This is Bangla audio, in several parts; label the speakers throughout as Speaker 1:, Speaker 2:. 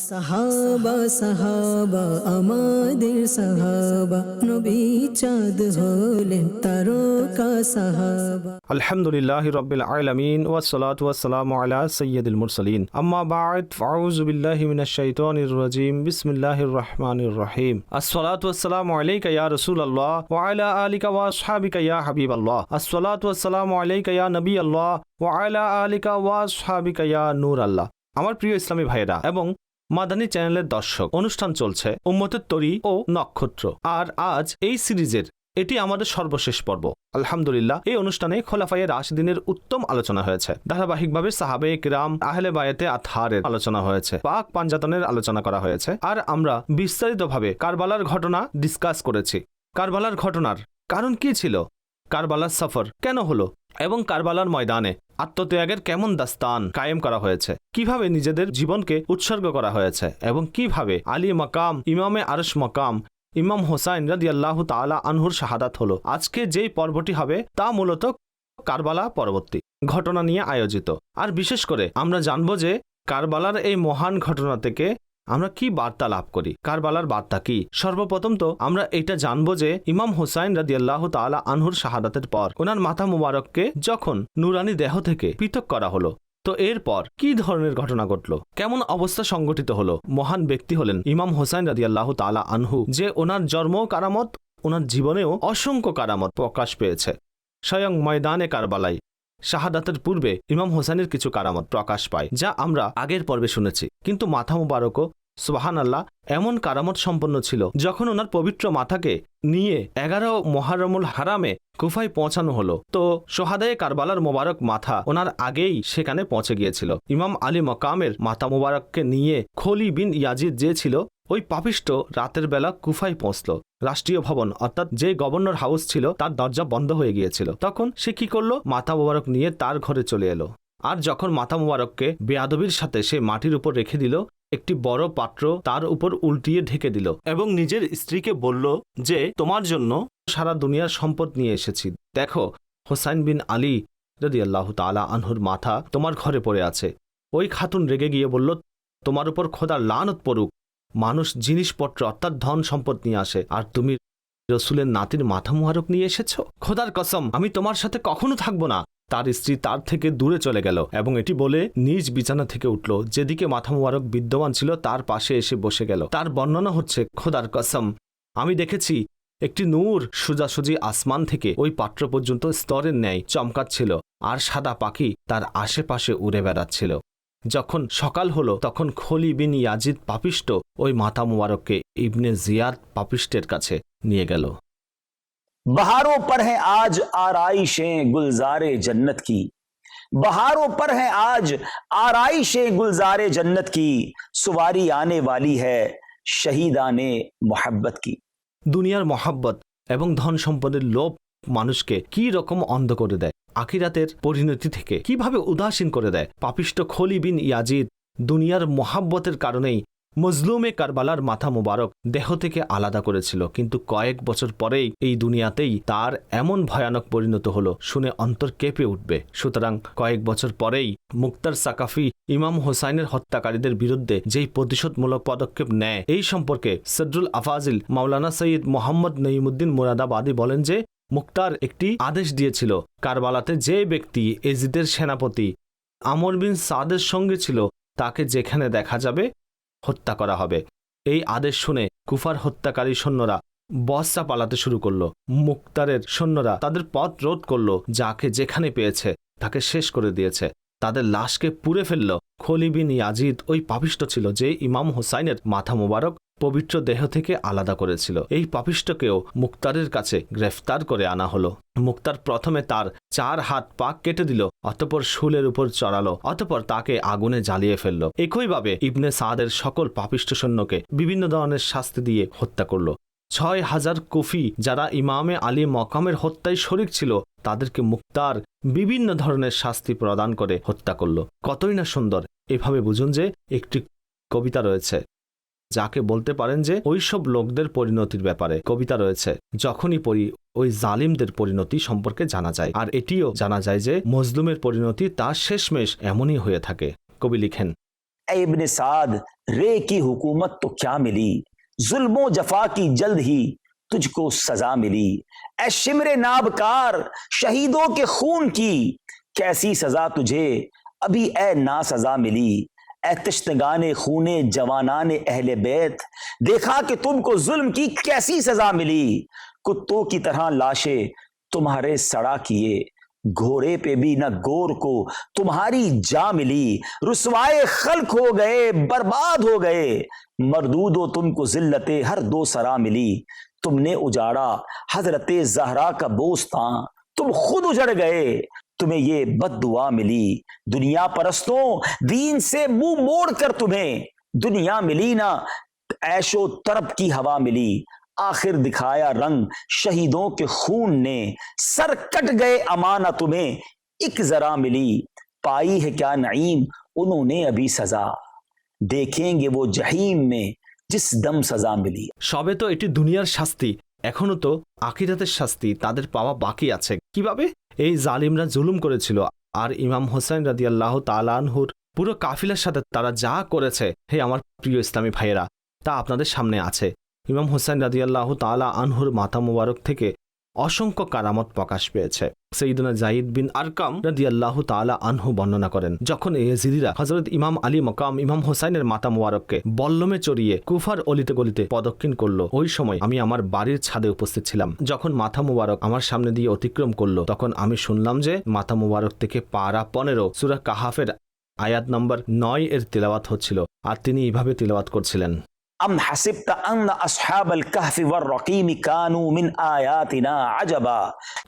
Speaker 1: সাহাবা সাহাবা আমাদের সাহাবা, নবী চাঁদ হলেন তারকা সাহাবা।
Speaker 2: আলহামদুলিল্লাহি রাব্বিল আলামিন ওয়াসসালাতু ওয়াসসালামু আলা সাইয়্যিদিল মুরসালিন আম্মা বা'দ ফাউযু বিল্লাহি মিনাশ শাইতানির রাজীম বিসমিল্লাহির রহমানির রহিম আসসালাতু ওয়াসসালামু আলাইকা ইয়া রাসূলুল্লাহ ওয়া আলা আলিকা ওয়া আসহাবিকা ইয়া হাবিবাল্লাহ আসসালাতু ওয়াসসালামু আলাইকা ইয়া নবিয়াল্লাহ ওয়া আলা আলিকা ওয়া আসহাবিকা ইয়া নূরাল্লাহ। আমার প্রিয় ইসলামী ভাইরা এবং মাদানী চ্যানেলের দর্শক, অনুষ্ঠান চলছে উম্মতের তরী ও নক্ষত্র, আর আজ এই সিরিজের এটি আমাদের সর্বশেষ পর্ব। আলহামদুলিল্লাহ, এই অনুষ্ঠানে খোলাফায়ে রাশিদিনের উত্তম আলোচনা হয়েছে। ধারাবাহিকভাবে সাহাবে কিরাম, আহলে বায়াতে আতহারের আলোচনা হয়েছে, পাক পাঞ্জাতনের আলোচনা করা হয়েছে, আর আমরা বিস্তারিতভাবে কারবালার ঘটনা ডিসকাস করেছি। কারবালার ঘটনার কারণ কি ছিল, কারবালার সফর কেন হলো, এবং কারবালার ময়দানে আত্মত্যাগের কেমন দাস্তান কায়েম করা হয়েছে, কিভাবে নিজেদের জীবনকে উৎসর্গ করা হয়েছে, এবং কিভাবে আলী মাকাম, ইমামে আরশ মাকাম ইমাম হোসাইন রাদিয়াল্লাহু তাআলা আনহুর শাহাদাত হলো। আজকে যেই পর্বটি হবে তা মূলত কারবালা পরবর্তী ঘটনা নিয়ে আয়োজিত। আর বিশেষ করে আমরা জানব যে কারবালার এই মহান ঘটনা থেকে আমরা কি বার্তা লাভ করি, কারবালার বার্তা কি। সর্বপ্রথম তো আমরা এটা জানবো যে ইমাম হোসাইন রাদিয়াল্লাহু তাআলা আনহুর শাহাদাতের পর ওনার মাথা মুবারককে যখন নুরানি দেহ থেকে পৃথক করা হলো, তো এরপর কি ধরনের ঘটনা ঘটলো, কেমন অবস্থা সংগঠিত হলো। মহান ব্যক্তি হলেন ইমাম হোসাইন রাদিয়াল্লাহু তাআলা আনহু, যে ওনার জন্মও কারামত, ওনার জীবনেও অসংখ্য কারামত প্রকাশ পেয়েছে। স্বয়ং ময়দানে কারবালাই শাহাদাতের পূর্বে ইমাম হোসাইনের কিছু কারামত প্রকাশ পায়, যা আমরা আগের পর্বে শুনেছি। কিন্তু মাথা মুবারকও সুবহানাল্লাহ এমন কারামত সম্পন্ন ছিল, যখন ওনার পবিত্র মাথাকে নিয়ে 11 মুহররমুল হারামে কুফায় পৌঁছানো হলো, তো সোহাদায়ে কারবালার মোবারক মাথা ওনার আগেই সেখানে পৌঁছে গিয়েছিল। ইমাম আলী মকামের মাথা মুবারককে নিয়ে খলি বিন ইয়াজিদ যে ছিল, ওই পাপিষ্ট রাতের বেলা কুফায় পৌঁছল। রাষ্ট্রীয় ভবন অর্থাৎ যে গভর্নর হাউস ছিল তার দরজা বন্ধ হয়ে গিয়েছিল। তখন সে কি করলো, মাথা মুবারক নিয়ে তার ঘরে চলে এলো। আর যখন মাথা মুবারককে বেয়াদবির সাথে সে মাটির উপর রেখে দিল, একটি বড় পাত্র তার উপর উল্টিয়ে ঢেকে দিল এবং নিজের স্ত্রীকে বলল যে তোমার জন্য সারা দুনিয়ার সম্পদ নিয়ে এসেছি, দেখো হোসাইন বিন আলী রাদিয়াল্লাহু তাআলা আনহুর মাথা তোমার ঘরে পড়ে আছে। ওই খাতুন রেগে গিয়ে বলল, তোমার উপর খোদার লানত পড়ুক, মানুষ জিনিসপত্র অর্থাৎ ধন সম্পদ নিয়ে আসে, আর তুমি রসুলের নাতির মাথা মুবারক নিয়ে এসেছো, খোদার কসম আমি তোমার সাথে কখনো থাকবো না। তার স্ত্রী তার থেকে দূরে চলে গেল এবং এটি বলে নিজ বিছানা থেকে উঠল, যেদিকে মাথা মুবারক বিদ্যমান ছিল তার পাশে এসে বসে গেল। তার বর্ণনা হচ্ছে, খোদার কসম আমি দেখেছি একটি নূর সোজাসুজি আসমান থেকে ওই পাত্র পর্যন্ত স্তরের ন্যায় চমকাচ্ছিল, আর সাদা পাখি তার আশেপাশে উড়ে বেড়াচ্ছিল। যখন সকাল হলো তখন খলি বিন ইয়াজিদ পাপিষ্ট ওই মাথা মুবারককে ইবনে জিয়াদ পাপিষ্টের কাছে নিয়ে গেল।
Speaker 3: बहारों पर है आज आराइशें गुलजारे जन्नत की, बहारों पर है आज आराइशें गुलजारे जन्नत की, सुवारी आने वाली है शहीदाने मोहब्बत की।
Speaker 2: দুনিয়ার মহাব্বত এবং ধন সম্পদের লোভ মানুষকে কি রকম অন্ধ করে দেয়, আখিরাতের পরিণতি থেকে কিভাবে উদাসীন করে দেয়। পাপিষ্ট খলি বিন ইয়াজিদ দুনিয়ার মহাব্বতের কারণেই মজলুমে কারবালার মাথা মুবারক দেহ থেকে আলাদা করেছিল, কিন্তু কয়েক বছর পরেই এই দুনিয়াতেই তার এমন ভয়ানক পরিণত হলো, শুনে অন্তর কেঁপে উঠবে। সুতরাং কয়েক বছর পরেই মুক্তার সাকাফি ইমাম হোসাইনের হত্যাকারীদের বিরুদ্ধে যেই প্রতিশোধমূলক পদক্ষেপ নেয়, এই সম্পর্কে সদরুল আফাজিল মাওলানা সৈয়দ মোহাম্মদ নঈমুদ্দিন মুরাদাবাদী বলেন যে মুক্তার একটি আদেশ দিয়েছিল, কারবালাতে যে ব্যক্তি এজিদের সেনাপতি আমর বিন সাদের সঙ্গে ছিল তাকে যেখানে দেখা যাবে হত্যা করা হবে। এই আদেশ শুনে কুফার হত্যাকারী সৈন্যরা বসরা পালাতে শুরু করলো। মুক্তারের সৈন্যরা তাদের পথ রোধ করলো, যাকে যেখানে পেয়েছে তাকে শেষ করে দিয়েছে, তাদের লাশকে পুড়ে ফেলল। খলি বিন ইয়াজিদ ওই পাপিষ্ট ছিল যে ইমাম হোসাইনের মাথা মুবারক পবিত্র দেহ থেকে আলাদা করেছিল। এই পাপিষ্টকেও মুক্তারের কাছে গ্রেফতার করে আনা হলো। মুক্তার প্রথমে তার 4 হাত পা কেটে দিল, অতঃপর শুলের উপর চড়ালো, অতঃপর তাকে আগুনে জ্বালিয়ে ফেলল। একইভাবে ইবনে সাদের সকল পাপিষ্ট সৈন্যকে বিভিন্ন ধরনের শাস্তি দিয়ে হত্যা করল। 6000 কুফি যারা ইমামে আলী মকামের হত্যায় শরিক ছিল তাদেরকে মুক্তার বিভিন্ন ধরনের শাস্তি প্রদান করে হত্যা করল। কতই না সুন্দর। এভাবে বুঝুন যে একটি কবিতা রয়েছে, যাকে বলতে পারেন যে ওইসব লোকদের পরিণতির ব্যাপারে কবিতা রয়েছে। যখনই পড়ি ওই জালিমদের পরিণতি সম্পর্কে জানা যায়, আর এটিও জানা যায় যে মজলুমের পরিণতি তার শেষমেশ এমনই হয়ে থাকে। কবি লিখেন,
Speaker 3: इब्न साद रे की हुकूमत तो क्या मिली, जुल्मो जफा की जल्द ही तुझको सजा मिली। ए शिमरे नाबकार शहीदों के खून की कैसी सजा तुझे अभी ए ना सजा मिली। ए तश्तगाने खूने जवानाने अहले बैत, देखा कि तुमको जुल्म की कैसी सजा मिली। कुत्तों की तरह लाशें तुम्हारे सड़ा किए, घोड़े पे भी न गोर को तुम्हारी जा मिली। रुसवाए खल्क हो गए, बर्बाद हो गए, मरदूदो तुमको जिल्लते हर दो सरा मिली। तुमने उजाड़ा हजरते जहरा का बोस्तां, तुम खुद उजड़ गए, तुम्हें ये बद्दुआ मिली। दुनिया परस्तों दीन से मुंह मोड़ कर तुम्हें दुनिया मिली ना, ऐशो तरब की हवा मिली। आखिर दिखाया रंग शहीदों के खून ने, सर कट गए अमाना तुम्हें एक जरा मिली। पाई है क्या नईम उन्होंने अभी सजा, देखेंगे वो जहीम में जिस दम सजा मिली।
Speaker 2: সবে তো এটি দুনিয়ার শাস্তি, এখনো তো আখিরাতের শাস্তি তাদের পাওয়া বাকি আছে। কিভাবে? এই জালিমরা জুলুম করেছিল, আর ইমাম হোসেন রাদিয়াল্লাহু তাআলা আনহুর পুরো কাফিলার সাথে তারা যা করেছে, হে আমার প্রিয় ইসলামী ভাইয়েরা, তা আপনাদের সামনে আছে। ইমাম হোসেন রাদিয়াল্লাহু তাআলা আনহুর মাথা মোবারক থেকে অসংখ্য কারামত প্রকাশ পেয়েছে। সৈয়দনা জাইদ বিন আরকাম রাদিয়াল্লাহু তাআলা আনহু বর্ণনা করেন, যখন ইয়েজিদিরা হযরত ইমাম আলী মাকাম ইমাম হোসাইনের মাথা মোবারককে বল্লমে চড়িয়ে কুফার অলিতে গলিতে প্রদক্ষিণ করলো, ওই সময় আমি আমার বাড়ির ছাদে উপস্থিত ছিলাম। যখন মাথা মোবারক আমার সামনে দিয়ে অতিক্রম করলো, তখন আমি শুনলাম যে মাথা মোবারক থেকে পারা 15 সূরা কাহাফের আয়াত নম্বর 9 এর তিলাওয়াত হচ্ছিল, আর তিনি এইভাবে তিলাওয়াত করছিলেন,
Speaker 3: अम हसिबत अन्न अस्हाबल कहफि वर्रकीम कानू मिन आयातिना अजबा।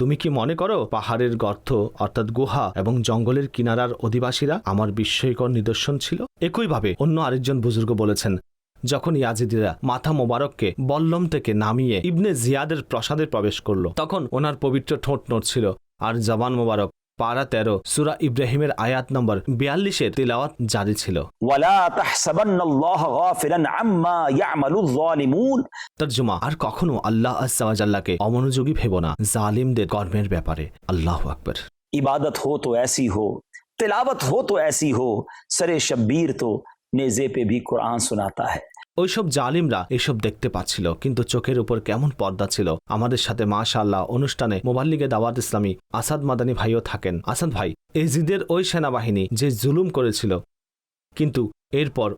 Speaker 2: তুমি কি মনে করো পাহাড়ের গর্ত অর্থাৎ গুহা এবং জঙ্গলের কিনারার অধিবাসীরা আমার বিস্ময়কর নিদর্শন ছিল? একইভাবে অন্য আরেকজন বুজুর্গ বলেছেন, যখন ইয়াজিদিরা মাথা মোবারককে বল্লম থেকে নামিয়ে ইবনে জিয়াদের প্রাসাদে প্রবেশ করল, তখন ওনার পবিত্র ঠোঁট নড়ছিল, আর জবান মোবারক পারা 13 সূরা ইব্রাহিমের আয়াত নম্বর 42 তিলাওয়াত জারি ছিল।
Speaker 3: ওয়ালা তাহসাবান্নাল্লাহ গাফিলান আম্মা ইয়ামালুয যালিমুন।
Speaker 2: তরজমা, আর কখনো আল্লাহ আযজা ওয়া জাল্লাকে অমনোযোগী ভেবো না জালিমদের কর্মের ব্যাপারে। আল্লাহু আকবার।
Speaker 3: इबादत हो तो ऐसी हो, तिलावत हो तो ऐसी हो, सरे शब्बीर तो नेज़े पे भी कुरान सुनाता है।
Speaker 2: ওইসব জালিমরা এসব দেখতে পাচ্ছিল, কিন্তু চোখের উপর কেমন পর্দা ছিল। আমাদের সাথে মাশাআল্লাহ অনুষ্ঠানে মোবাল্লিগে দাওয়াত ইসলামী আসাদ মাদানী ভাইও থাকেন। আসাদ ভাই, এজিদের ওই সেনাবাহিনী যে জুলুম করেছিল, কিন্তু এরপর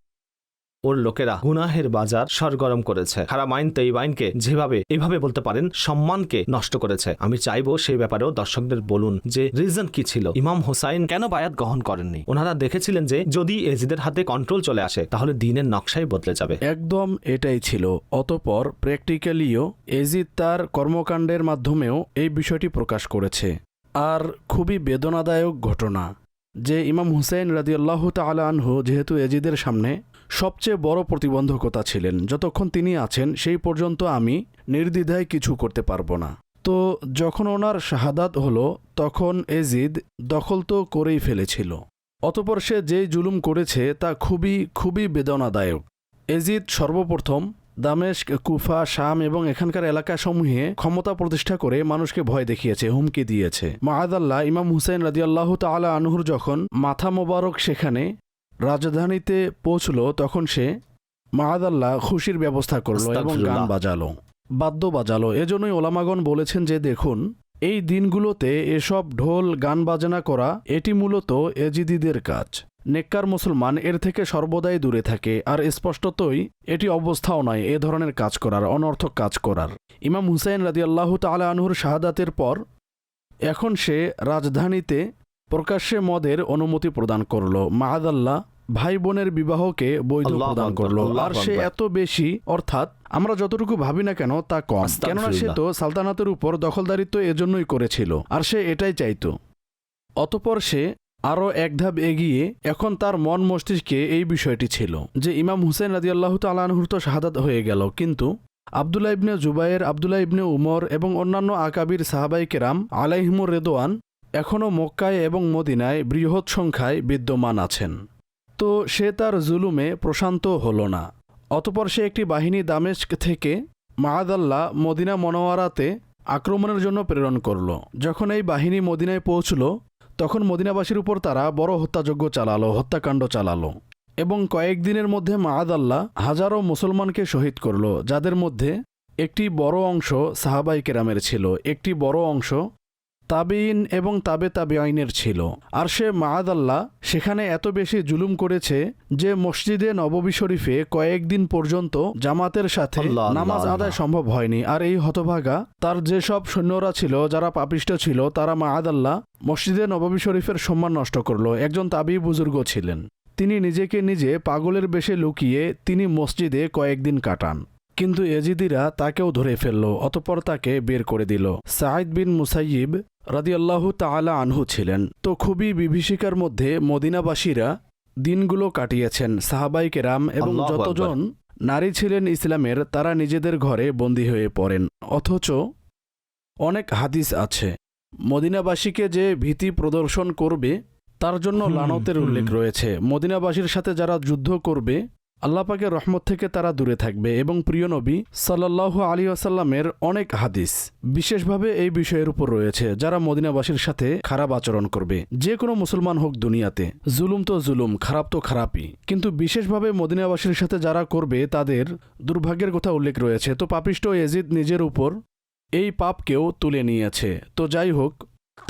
Speaker 2: ওর লোকেরা গুনাহের বাজার সরগরম করেছে, হারামাইন তৈবাইনকে যেভাবে এভাবে বলতে পারেন সম্মানকে নষ্ট করেছে। আমি চাইবো সেই ব্যাপারেও দর্শকদের বলুন যে রিজন কি ছিল, ইমাম হোসাইন কেন বায়াত গ্রহণ করেননি। ওনারা দেখেছিলেন যে যদি এজিদের হাতে কন্ট্রোল চলে আসে তাহলে দিনের নকশাই বদলে যাবে।
Speaker 4: একদম এটাই ছিল। অতঃপর প্র্যাকটিক্যালিও এজিদ তার কর্মকাণ্ডের মাধ্যমেও এই বিষয়টি প্রকাশ করেছে। আর খুবই বেদনাদায়ক ঘটনা যে ইমাম হুসাইন রাদিয়াল্লাহু তাআলা আনহু যেহেতু এজিদের সামনে সবচেয়ে বড় প্রতিবন্ধকতা ছিলেন, যতক্ষণ তিনি আছেন সেই পর্যন্ত আমি নির্দ্বিধায় কিছু করতে পারবো না। তো যখন ওনার শাহাদাত হলো তখন এজিদ দখল তো করেই ফেলেছিল। অতঃপর সে যেই জুলুম করেছে তা খুবই বেদনাদায়ক। এজিদ সর্বপ্রথম দামেস্ক, কুফা, শাম এবং এখানকার এলাকাসমূহে ক্ষমতা প্রতিষ্ঠা করে মানুষকে ভয় দেখিয়েছে, হুমকি দিয়েছে। মাআদাল্লাহ ইমাম হুসাইন রাদিয়াল্লাহু তাআলা আনহুর যখন মাথা মোবারক সেখানে রাজধানীতে পৌঁছল, তখন সে মাআদাল্লাহ খুশির ব্যবস্থা করলো এবং গান বাজালো, বাদ্য বাজালো। এজন্যই ওলামাগণ বলেছেন যে দেখুন, এই দিনগুলোতে এসব ঢোল গান বাজনা করা এটি মূলত এজিদিদের কাজ। নেককার মুসলমান এর থেকে সর্বদাই দূরে থাকে, আর স্পষ্টতই এটি অবস্থাও নয় এ ধরনের কাজ করার, অনর্থক কাজ করার। ইমাম হুসাইন রাদিয়াল্লাহু তাআলা আনহুর শাহাদাতের পর এখন সে রাজধানীতে প্রকাশ্যে মদের অনুমতি প্রদান করল, মাআদাল্লাহ ভাই বোনের বিবাহকে বৈধ প্রদান করলো। আর সে এত বেশি, অর্থাৎ আমরা যতটুকু ভাবি না কেন তা কম, কেননা সে তো সালতানাতের উপর দখলদারিত্ব এজন্যই করেছিল, আর সে এটাই চাইত। অতঃপর সে আরও এক ধাপ এগিয়ে এখন তার মন মস্তিষ্কে এই বিষয়টি ছিল যে ইমাম হুসাইন রাদিয়াল্লাহু তাআলা আনহুর তো শাহাদাত হয়ে গেল, কিন্তু আব্দুল্লাহ ইবনে জুবায়ের, আব্দুল্লাহ ইবনে উমর এবং অন্যান্য আকাবির সাহাবায়ে কেরাম আলাইহিমুর রিদওয়ান এখনও মক্কায় এবং মদিনায় বৃহৎ সংখ্যায় বিদ্যমান আছেন। তো সে তার জুলুমে প্রশান্ত হল না। অতঃপর সে একটি বাহিনী দামেস্ক থেকে মাআদাল্লাহ মদিনা মনোয়ারাতে আক্রমণের জন্য প্রেরণ করল। যখন এই বাহিনী মদিনায় পৌঁছল তখন মদিনাবাসীর উপর তারা বড় হত্যাকাণ্ড চালালো। এবং কয়েকদিনের মধ্যে মাআদাল্লাহ হাজারো মুসলমানকে শহীদ করল, যাদের মধ্যে একটি বড় অংশ সাহাবাই কেরামের ছিল, একটি বড় অংশ তাবিঈন এবং তাবেআইনের ছিল। আর সে মাআদাল্লাহ সেখানে এত বেশি জুলুম করেছে যে মসজিদে নববী শরীফে কয়েকদিন পর্যন্ত জামাতের সাথে
Speaker 2: আল্লাহ,
Speaker 4: নামাজ
Speaker 2: আল্লাহ,
Speaker 4: আদায় সম্ভব হয়নি। আর এই হতভাগা তার যেসব সৈন্যরা ছিল, যারা পাপিষ্ঠ ছিল, তারা মাআদাল্লাহ মসজিদে নববী শরীফের সম্মান নষ্ট করল। একজন তাবিঈ বুজুর্গ ছিলেন, তিনি নিজেকে নিজে পাগলের বেশে লুকিয়ে তিনি মসজিদে কয়েকদিন কাটান, কিন্তু এজিদিরা তাকেও ধরে ফেলল, অতঃপর তাকে বের করে দিল। সাঈদ বিন মুসাইয়িব রাদিয়াল্লাহু তাআলা আনহু ছিলেন। তো খুবই বিভীষিকার মধ্যে মদিনাবাসীরা দিনগুলো কাটিয়েছেন। সাহাবাই কেরাম এবং
Speaker 2: আল্লাহু
Speaker 4: যতজন নারী ছিলেন ইসলামের, তারা নিজেদের ঘরে বন্দী হয়ে পড়েন। অথচ অনেক হাদিস আছে মদিনাবাসীকে যে ভীতি প্রদর্শন করবে তার জন্য লানতের উল্লেখ রয়েছে। মদিনাবাসীর সাথে যারা যুদ্ধ করবে আল্লাহ পাকের রহমত থেকে তারা দূরে থাকবে। এবং প্রিয় নবী সাল্লাল্লাহু আলাইহি ওয়াসাল্লামের অনেক হাদিস বিশেষভাবে এই বিষয়ের উপর রয়েছে, যারা মদিনাবাসীর সাথে খারাপ আচরণ করবে, যে কোনো মুসলমান হোক দুনিয়াতে, জুলুম তো জুলুম, খারাপ তো খারাপই, কিন্তু বিশেষভাবে মদিনাবাসীর সাথে যারা করবে তাদের দুর্ভাগ্যের কথা উল্লেখ রয়েছে। তো পাপিষ্ঠ ইয়াজিদ নিজের উপর এই পাপকেও তুলে নিয়েছে। তো যাই হোক,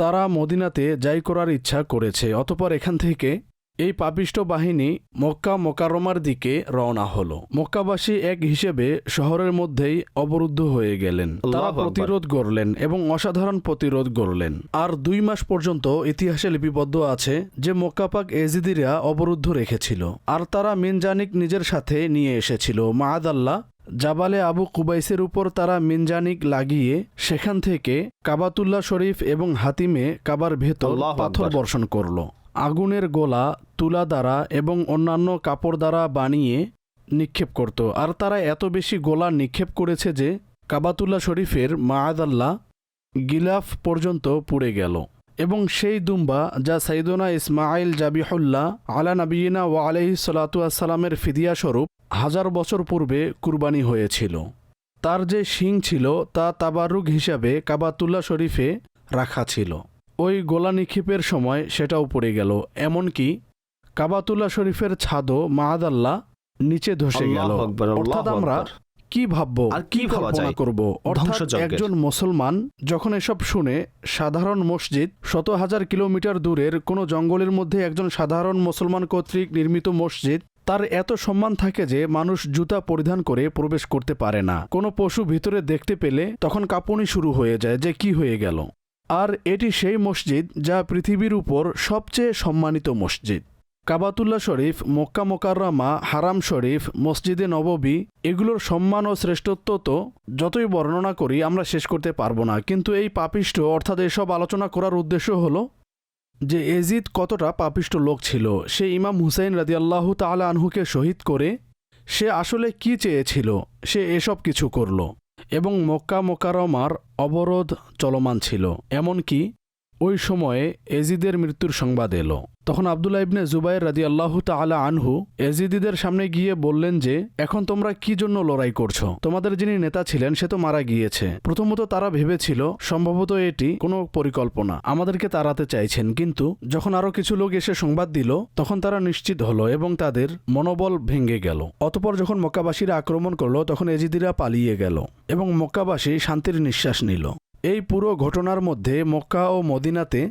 Speaker 4: তারা মদিনাতে যাই করার ইচ্ছা করেছে। অতঃপর এখান থেকে এই পাপিষ্ঠ বাহিনী মক্কা মোকাররমার দিকে রওনা হলো। মক্কাবাসী এক হিসেবে শহরের মধ্যেই অবরুদ্ধ হয়ে গেলেন। তারা
Speaker 2: আল্লাহু আকবার।
Speaker 4: প্রতিরোধ গড়লেন এবং অসাধারণ প্রতিরোধ গড়লেন। আর 2 মাস পর্যন্ত ইতিহাসে লিপিবদ্ধ আছে যে মক্কাপাক এজিদিরা অবরুদ্ধ রেখেছিল। আর তারা মিনজানিক নিজের সাথে নিয়ে এসেছিল। মাআদাল্লাহ জাবালে আবু কুবাইসের উপর তারা মিনজানিক লাগিয়ে সেখান থেকে কাবাতুল্লাহ শরীফ এবং হাতিমে কাবার ভেতর
Speaker 2: আল্লাহু
Speaker 4: পাথর
Speaker 2: আকবার।
Speaker 4: বর্ষণ করল। আগুনের গোলা তুলা দ্বারা এবং অন্যান্য কাপড় দ্বারা বানিয়ে নিক্ষেপ করত। আর তারা এত বেশি গোলা নিক্ষেপ করেছে যে কাবাতুল্লাহ শরীফের মাআদাল্লাহ গিলাফ পর্যন্ত পুড়ে গেল। এবং সেই দুম্বা যা সাইদুনা ইসমাইল জাবিহুল্লাহ আলা নবিয়িনা ওয়া আলাইহিস সালাতু ওয়াসসালামের ফিদিয়া স্বরূপ 1000 বছর পূর্বে কুরবানি হয়েছিল, তার যে শিং ছিল তা তাবারুক হিসাবে কাবাতুল্লাহ শরীফে রাখা ছিল। ওই গোলা নিক্ষেপের সময় সেটাও পড়ে গেল। এমনকি কাবাতুল্লাহ শরীফের ছাদও মাআদাল্লাহ নিচে ধসে গেল।
Speaker 2: আল্লাহু আকবার,
Speaker 4: অর্থাৎ
Speaker 2: আল্লাহু
Speaker 4: আমরা
Speaker 2: আকবার।
Speaker 4: কি ভাববো
Speaker 2: আর কি ভাবা
Speaker 4: কল্পনা
Speaker 2: যায়?
Speaker 4: করব? অর্থাৎ
Speaker 2: ধ্বংসযজ্ঞের।
Speaker 4: একজন মুসলমান যখন এসব শুনে, সাধারণ মসজিদ, শত হাজার কিলোমিটার দূরের কোনো জঙ্গলের মধ্যে একজন সাধারণ মুসলমান কর্তৃক নির্মিত মসজিদ, তার এত সম্মান থাকে যে মানুষ জুতা পরিধান করে প্রবেশ করতে পারে না। কোনো পশু ভিতরে দেখতে পেলে তখন কাঁপুনি শুরু হয়ে যায় যে কি হয়ে গেল। আর এটি সেই মসজিদ যা পৃথিবীর উপর সবচেয়ে সম্মানিত মসজিদ। কাবাতুল্লাহ শরীফ, মক্কা মোকাররমা, হারাম শরীফ, মসজিদে নববী, এগুলোর সম্মান ও শ্রেষ্ঠত্ব তো যতই বর্ণনা করি আমরা শেষ করতে পারবো না। কিন্তু এই পাপিষ্ঠ, অর্থাৎ এসব আলোচনা করার উদ্দেশ্য হলো যে এজিদ কতটা পাপিষ্ঠ লোক ছিল। সে ইমাম হুসাইন রাদিয়াল্লাহু তাআলা আনহুকে শহীদ করে সে আসলে কি চেয়েছিল, সে এসব কিছু করল। এবং মক্কা মোকাররমার অবরোধ চলমান ছিল। এমনকি ওই সময়ে এজিদের মৃত্যুর সংবাদ এলো। তখন আব্দুল্লাহ ইবনে জুবাইর রাদিয়াল্লাহু তাআলা আনহু এজিদিদের সামনে গিয়ে বললেন যে এখন তোমরা কি জন্য লড়াই করছো? তোমাদের যিনি নেতা ছিলেন সে তো মারা গিয়েছে। প্রথমত তারা ভেবেছিল সম্ভবত এটি কোনো পরিকল্পনা, আমাদেরকে তাড়াতে চাইছেন। কিন্তু যখন আরো কিছু লোক এসে সংবাদ দিল তখন তারা নিশ্চিত হলো এবং তাদের মনোবল ভেঙে গেল। অতঃপর যখন মক্কাবাসীরা আক্রমণ করলো তখন এজিদিরা পালিয়ে গেল এবং মক্কাবাসী শান্তির নিঃশ্বাস নিল। এই পুরো ঘটনার মধ্যে মক্কা ও মদিনাতে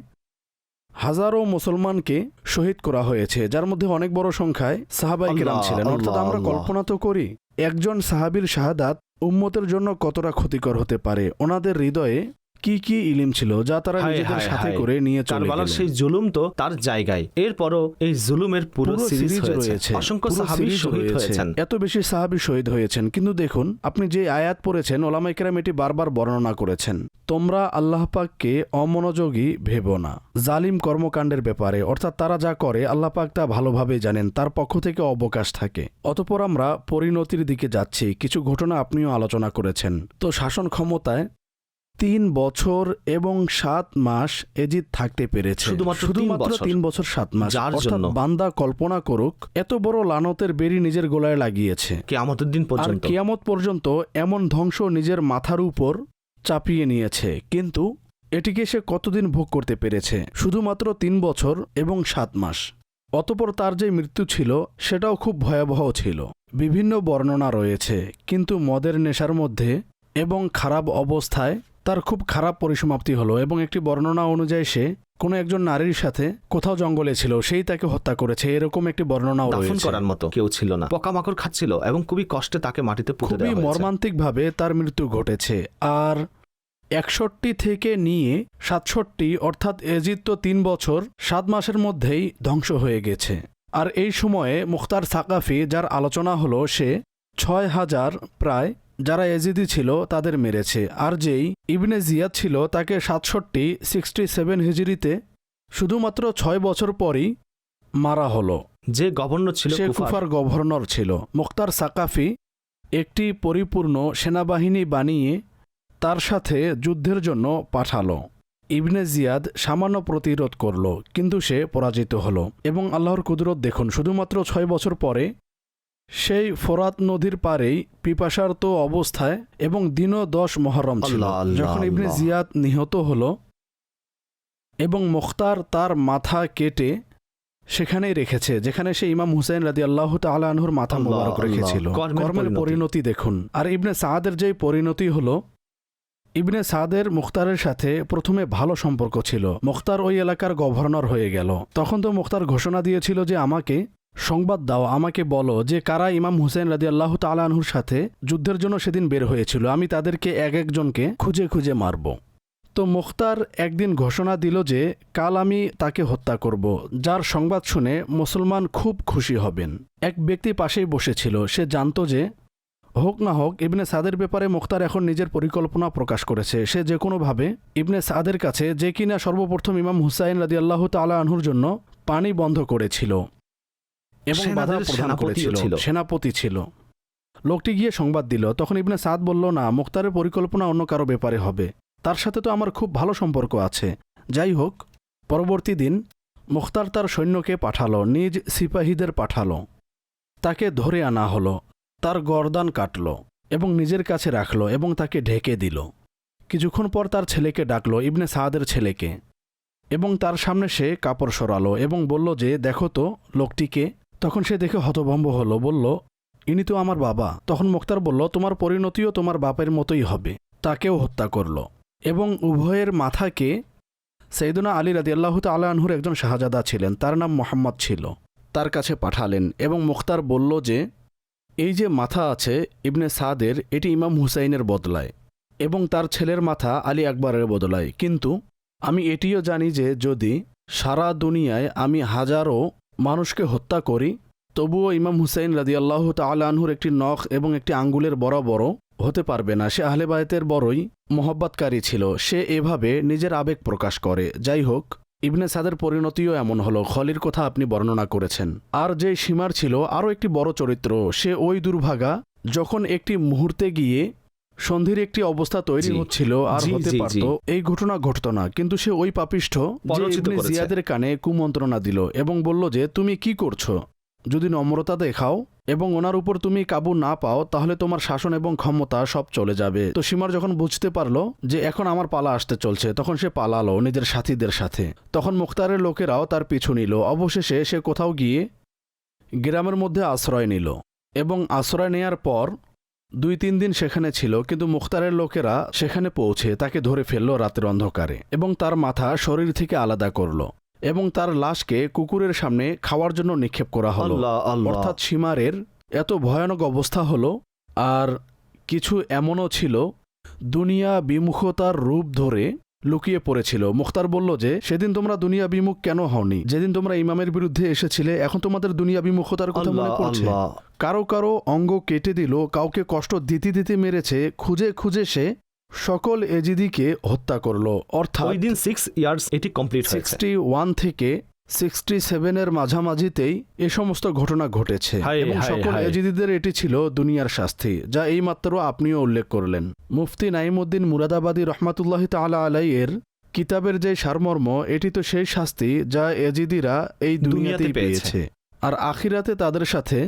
Speaker 4: হাজারো মুসলমানকে শহীদ করা হয়েছে, যার মধ্যে অনেক বড় সংখ্যায় সাহাবায়ে কেরাম ছিলেন। অর্থাৎ আমরা কল্পনা তো করি একজন সাহাবীর শাহাদাত উম্মতের জন্য কতটা ক্ষতিকর হতে পারে। ওনাদের হৃদয়ে কি কি ইলম ছিল যা তারা নিজেদের সাথে করে নিয়ে চলে
Speaker 2: কারবালার
Speaker 4: গেলেন।
Speaker 2: সেই জুলুম তো তার জায়গায়, এরপরও এই জুলুমের পুরো সিরিজ রয়েছে। অসংখ্য সাহাবী শহীদ হয়েছেন,
Speaker 4: এত বেশি সাহাবী শহীদ হয়েছেন। কিন্তু দেখুন, আপনি যে আয়াত পড়েছেন ওলামায়ে কেরাম এটি বারবার বর্ণনা করেছেন, তোমরা আল্লাহ পাককে অমনোযোগী ভেবো না জালিম কর্মকাণ্ডের ব্যাপারে। অর্থাৎ তারা যা করে আল্লাহ পাক তা ভালোভাবে জানেন, তার পক্ষ থেকে অবকাশ থাকে। অতঃপর আমরা পরিণতির দিকে যাচ্ছি। কিছু ঘটনা আপনিও আলোচনা করেছেন। তো শাসন ক্ষমতায় 3 বছর এবং 7 মাস এজিদ থাকতে পেরেছে,
Speaker 2: শুধুমাত্র
Speaker 4: 3 বছর 7 মাস।
Speaker 2: যার
Speaker 4: অর্থাৎ
Speaker 2: জন্য
Speaker 4: বান্দা কল্পনা করুক এত বড় লানতের বেড়ি নিজের গলায় লাগিয়েছে,
Speaker 2: কিয়ামতের দিন
Speaker 4: আর
Speaker 2: পর্যন্ত।
Speaker 4: কিয়ামত পর্যন্ত এমন ধ্বংস নিজের মাথার উপর চাপিয়ে নিয়েছে। কিন্তু এটিকে সে কতদিন ভোগ করতে পেরেছে? শুধুমাত্র 3 বছর এবং 7 মাস। অতঃপর তার যে মৃত্যু ছিল সেটাও খুব ভয়াবহ ছিল। বিভিন্ন বর্ণনা রয়েছে, কিন্তু মদের নেশার মধ্যে এবং খারাপ অবস্থায় তার খুব খারাপ পরিসমাপ্তি হলো। এবং একটি বর্ণনা অনুযায়ী সে কোনো একজন নারীর সাথে কোথাও জঙ্গলে ছিল, সেই তাকে হত্যা করেছে, এরকম একটি বর্ণনাও
Speaker 2: দাফন
Speaker 4: রয়েছে।
Speaker 2: করার মতো কেউ ছিল না, পোকামাকড় খাচ্ছিল এবং খুবই কষ্টে তাকে মাটিতে পুঁতে
Speaker 4: খুবই
Speaker 2: দেওয়া হয়েছে।
Speaker 4: মর্মান্তিকভাবে তার মৃত্যু ঘটেছে। আর 61 থেকে নিয়ে 67, অর্থাৎ এজিদ তো 3 বছর 7 মাসের মধ্যেই ধ্বংস হয়ে গেছে। আর এই সময়ে মুখতার সাকাফি, যার আলোচনা হলো, সে 6000 প্রায় যারা এজিদি ছিল তাদের মেরেছে। আর যেই ইবনে জিয়াদ ছিল তাকে 67 হিজরিতে শুধুমাত্র 6 বছর পরই মারা হলো।
Speaker 2: যে গভর্নর ছিল
Speaker 4: সে কুফার গভর্নর ছিল। মুখতার সাকাফি একটি পরিপূর্ণ সেনাবাহিনী বানিয়ে তার সাথে যুদ্ধের জন্য পাঠালো। ইবনে জিয়াদ সামান্য প্রতিরোধ করল, কিন্তু সে পরাজিত হলো। এবং আল্লাহর কুদরত দেখুন, শুধুমাত্র 6 বছর পরে সেই ফোরাত নদীর পারেই পিপাসার্ত অবস্থায় এবং দিনও 10 মুহররম ছিল,
Speaker 2: আল্লাহ, আল্লাহ,
Speaker 4: যখন ইবনে
Speaker 2: আল্লাহ।
Speaker 4: জিয়াদ নিহত হলো এবং মুখতার তার মাথা কেটে সেখানেই রেখেছে যেখানে সে ইমাম হুসাইন রাদিয়াল্লাহু তাআলা আনহুর মাথা
Speaker 2: আল্লাহ,
Speaker 4: মোবারক রেখেছিল।
Speaker 2: আল্লাহ। কর্মের
Speaker 4: কর্মের
Speaker 2: পরিণতি।
Speaker 4: পরিণতি দেখুন। আর ইবনে সাদের যেই পরিণতি হলো, ইবনে সাদের মুখতারের সাথে প্রথমে ভালো সম্পর্ক ছিল। মুখতার ওই এলাকার গভর্নর হয়ে গেল। তখন তো মুখতার ঘোষণা দিয়েছিল যে আমাকে সংবাদ দাও, আমাকে বলো যে কারা ইমাম হুসাইন রাদিয়াল্লাহু তাআলা আনহুর সাথে যুদ্ধের জন্য সেদিন বের হয়েছিল, আমি তাদেরকে এক একজনকে খুঁজে খুঁজে মারব। তো মুখতার একদিন ঘোষণা দিল যে কাল আমি তাকে হত্যা করব, যার সংবাদ শুনে মুসলমান খুব খুশি হবেন। এক ব্যক্তি পাশেই বসেছিল, সে জানতো যে হোক না হোক ইবনে সাদের ব্যাপারে মুখতার এখন নিজের পরিকল্পনা প্রকাশ করেছে। সে যে কোনোভাবে ইবনে সাদের কাছে, যে কিনা সর্বপ্রথম ইমাম হুসাইন রাদিয়াল্লাহু তাআলা আনহুর জন্য পানি বন্ধ করেছিল এবং বাধা
Speaker 2: সেনাদের
Speaker 4: প্রদান করেছিল,
Speaker 2: সেনাপতিও ছিল।
Speaker 4: সেনাপতি ছিল, লোকটি গিয়ে সংবাদ দিল। তখন ইবনে সাদ বলল, না, মুখতারের পরিকল্পনা অন্য কারো ব্যাপারে হবে, তার সাথে তো আমার খুব ভালো সম্পর্ক আছে। যাই হোক, পরবর্তী দিন মুখতার তার সৈন্যকে পাঠালো, নিজ সিপাহীদের পাঠালো, তাকে ধরে আনা হলো, তার গর্দান কাটল এবং নিজের কাছে রাখল এবং তাকে ঢেকে দিল। কিছুক্ষণ পর তার ছেলেকে ডাকলো, ইবনে সাদের ছেলেকে, এবং তার সামনে সে কাপড় সরালো এবং বলল যে দেখো তো লোকটিকে। তখন সে দেখে হতভম্ব হলো, বলল, ইনি তো আমার বাবা। তখন মুখতার বলল, তোমার পরিণতিও তোমার বাপের মতোই হবে। তাকেও হত্যা করল এবং উভয়ের মাথাকে সাইয়েদনা আলী রাদিয়াল্লাহু তাআলা আনহুর একজন শাহজাদা ছিলেন, তার নাম মোহাম্মদ ছিল, তার কাছে পাঠালেন। এবং মুখতার বলল যে এই যে মাথা আছে ইবনে সাদের, এটি ইমাম হুসাইনের বদলায় এবং তার ছেলের মাথা আলী আকবরের বদলায়। কিন্তু আমি এটিও জানি যে যদি সারা দুনিয়ায় আমি হাজারো মানুষকে হত্যা করি, তবুও ইমাম হুসাইন রাদিয়াল্লাহু তাআলা আনহুর একটি নখ এবং একটি আঙ্গুলের বড় হতে পারবে না। সে আহলে বায়তের বড়ই মোহব্বতকারী ছিল। সে এভাবে নিজের আবেগ প্রকাশ করে। যাই হোক, ইবনে সাদের পরিণতিও এমন হলো। খলির কথা আপনি বর্ণনা করেছেন। আর যে সীমার ছিল আরও একটি বড় চরিত্র, সে ওই দুর্ভাগা যখন একটি মুহূর্তে গিয়ে সন্ধির একটি অবস্থা তৈরি হচ্ছিল আর হতে পারত এই ঘটনা ঘটত না, কিন্তু সে ওই পাপিষ্ঠ যে ইবনে জিয়াদের কানে কুমন্ত্রণা দিল এবং বলল যে তুমি কি করছো, যদি নম্রতা দেখাও এবং ওনার উপর তুমি কাবু না পাও তাহলে তোমার শাসন এবং ক্ষমতা সব চলে যাবে। তো সীমার যখন বুঝতে পারলো যে এখন আমার পালা আসতে চলছে, তখন সে পালালো নিজের সাথীদের সাথে। তখন মুখতারের লোকেরাও তার পিছু নিল। অবশেষে সে কোথাও গিয়ে গ্রামের মধ্যে আশ্রয় নিল এবং আশ্রয় নেয়ার পর 2-3 দিন সেখানে ছিল। কিন্তু মুখতারের লোকেরা সেখানে পৌঁছে তাকে ধরে ফেলল রাতের অন্ধকারে এবং তার মাথা শরীর থেকে আলাদা করল এবং তার লাশকে কুকুরের সামনে খাওয়ার জন্য নিক্ষেপ করা হলো। অর্থাৎ সীমারের এত ভয়ানক অবস্থা হলো। আর কিছু এমনও ছিল দুনিয়া বিমুখতার রূপ ধরে লুকিয়ে পড়েছিল। মুখতার বলল যে সেদিন তোমরা দুনিয়া বিমুখ কেন হওনি? যেদিন তোমরা ইমামের বিরুদ্ধে এসেছিলে এখন তোমাদের দুনিয়া বিমুখতার কথা মনে পড়ছে? কারো কারো অঙ্গ কেটে দিল, কাউকে কষ্ট দিতে দিতে মেরেছে। খুঁজে খুঁজে সে সকল এজিদিকে হত্যা করল। অর্থাৎ
Speaker 2: ওই দিন 6 ইয়ার্স এটি কমপ্লিট হয়েছে।
Speaker 4: 61 থেকে 67 মাঝামাঝিতেই এ সমস্ত ঘটনা ঘটেছে এবং সকল এজিদিদের এটি ছিল দুনিয়ার শাস্তি, যা এইমাত্র আপনিও উল্লেখ করলেন। মুফতি নাইমউদ্দিন মুরাদাবাদী রহমাতুল্লাহি তাআলা আলাইহির কিতাবের যে সারমর্ম, এটি তো সেই শাস্তি যা এজিদিরা এই দুনিয়াতেই পেয়েছে। আর আখিরাতে তাদের সাথে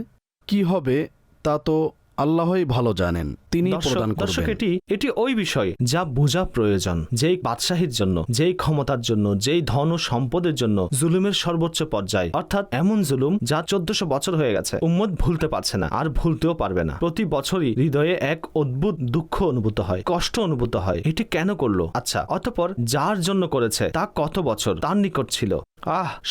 Speaker 4: কি হবে তা তো আল্লাহই ভালো জানেন, তিনি প্রদান
Speaker 2: দর্শক,
Speaker 4: করবেন।
Speaker 2: এটি ওই বিষয় যা বোঝা প্রয়োজন। যেই বাদশাহীর জন্য, যেই ক্ষমতার জন্য, যেই ধন ও সম্পদের জন্য জুলুমের সর্বোচ্চ পর্যায়, অর্থাৎ এমন জুলুম যা 1400 বছর হয়ে গেছে, উম্মত ভুলতে পারছে না, আর ভুলতেও পারবে না। প্রতি বছরই হৃদয়ে এক অদ্ভুত দুঃখ অনুভূত হয়, কষ্ট অনুভূত হয়। এটি কেন করলো? আচ্ছা, অতঃপর যার জন্য করেছে তা কত বছর তার নিকট ছিল।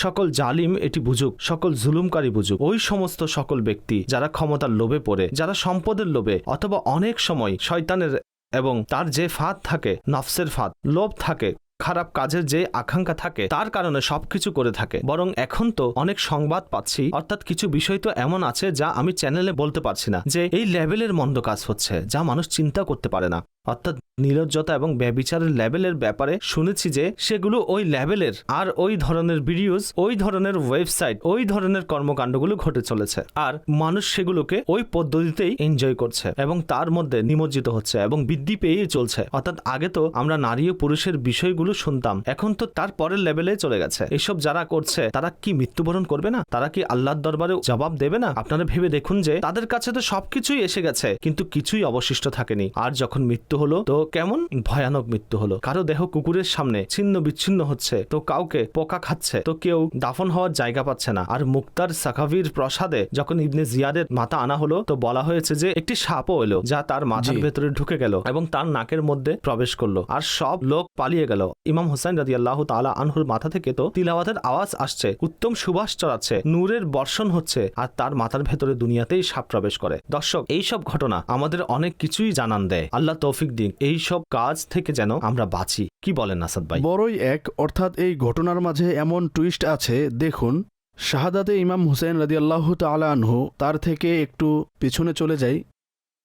Speaker 2: সকল জালিম এটি বুঝুক, সকল জুলুমকারী বুঝুক, ওই সমস্ত সকল ব্যক্তি যারা ক্ষমতার লোভে পড়ে, যারা সম্পদের লোভে অথবা অনেক সময় শয়তানের এবং তার যে ফাঁদ থাকে, নফসের ফাঁদ, লোভ থাকে, খারাপ কাজের যে আকাঙ্ক্ষা থাকে, তার কারণে সবকিছু করে থাকে। বরং এখন তো অনেক সংবাদ পাচ্ছি, অর্থাৎ কিছু বিষয় তো এমন আছে যা আমি চ্যানেলে বলতে পারছি না, যে এই লেভেলের মন্দ কাজ হচ্ছে যা মানুষ চিন্তা করতে পারে না। অর্থাৎ নির্লজ্জতা এবং ব্যভিচারের লেভেলের ব্যাপারে শুনেছি যে সেগুলো ওই লেভেলের, আর ওই ধরনের ভিডিওস, ওই ধরনের ওয়েবসাইট, ওই ধরনের কর্মকাণ্ডগুলো ঘটে চলেছে, আর মানুষ সেগুলোকে ওই পদ্ধতিতেই এনজয় করছে এবং তার মধ্যে নিমজ্জিত হচ্ছে এবং বৃদ্ধি পেয়েই চলছে। অর্থাৎ আগে তো আমরা নারী ও পুরুষের বিষয়গুলো শুনতাম, এখন তো তার পরের লেভেলে চলে গেছে। এসব যারা করছে তারা কি মৃত্যুবরণ করবে না? তারা কি আল্লাহর দরবারে জবাব দেবে না? আপনারা ভেবে দেখুন যে তাদের কাছে তো সবকিছুই এসে গেছে, কিন্তু কিছুই অবশিষ্ট থাকেনি। আর যখন মৃত্যু হলো, তো কেমন ভয়ানক মৃত্যু হলো। কারো দেহ কুকুরের সামনে ছিন্ন বিচ্ছিন্ন হচ্ছে, তো কাউকে পোকা খাচ্ছে, তো কেউ দাফন হওয়ার জায়গা পাচ্ছে না। আর মুক্তার সাকাভির প্রসাদে যখন ইবনে জিয়াদের মাথা আনা হলো, তো বলা হয়েছে যে একটি সাপও এলো যা তার মাথার ভেতরে ঢুকে গেল এবং তার নাকের মধ্যে প্রবেশ করলো, আর সব লোক পালিয়ে গেল। ইমাম হুসাইন রাদিয়াল্লাহু তাআলা আনহুর মাথা থেকে তো তিলাওয়াতের আওয়াজ আসছে, উত্তম সুবাস চড়াচ্ছে, নূরের বর্ষণ হচ্ছে, আর তার মাথার ভেতরে দুনিয়াতেই সাপ প্রবেশ করে। দর্শক, এইসব ঘটনা আমাদের অনেক কিছুই জানান দেয়। আল্লাহ তৌফিক দিন এই সব কাজ থেকে যেন আমরা বাঁচি। কি বলেন আসাদ ভাই?
Speaker 4: বড়ই এক, অর্থাৎ এই ঘটনার মাঝে এমন টুইস্ট আছে। দেখুন, শাহাদাতে ইমাম হুসাইন রাদিয়াল্লাহু তাআলা আনহু, তার থেকে একটু পিছনে চলে যাই।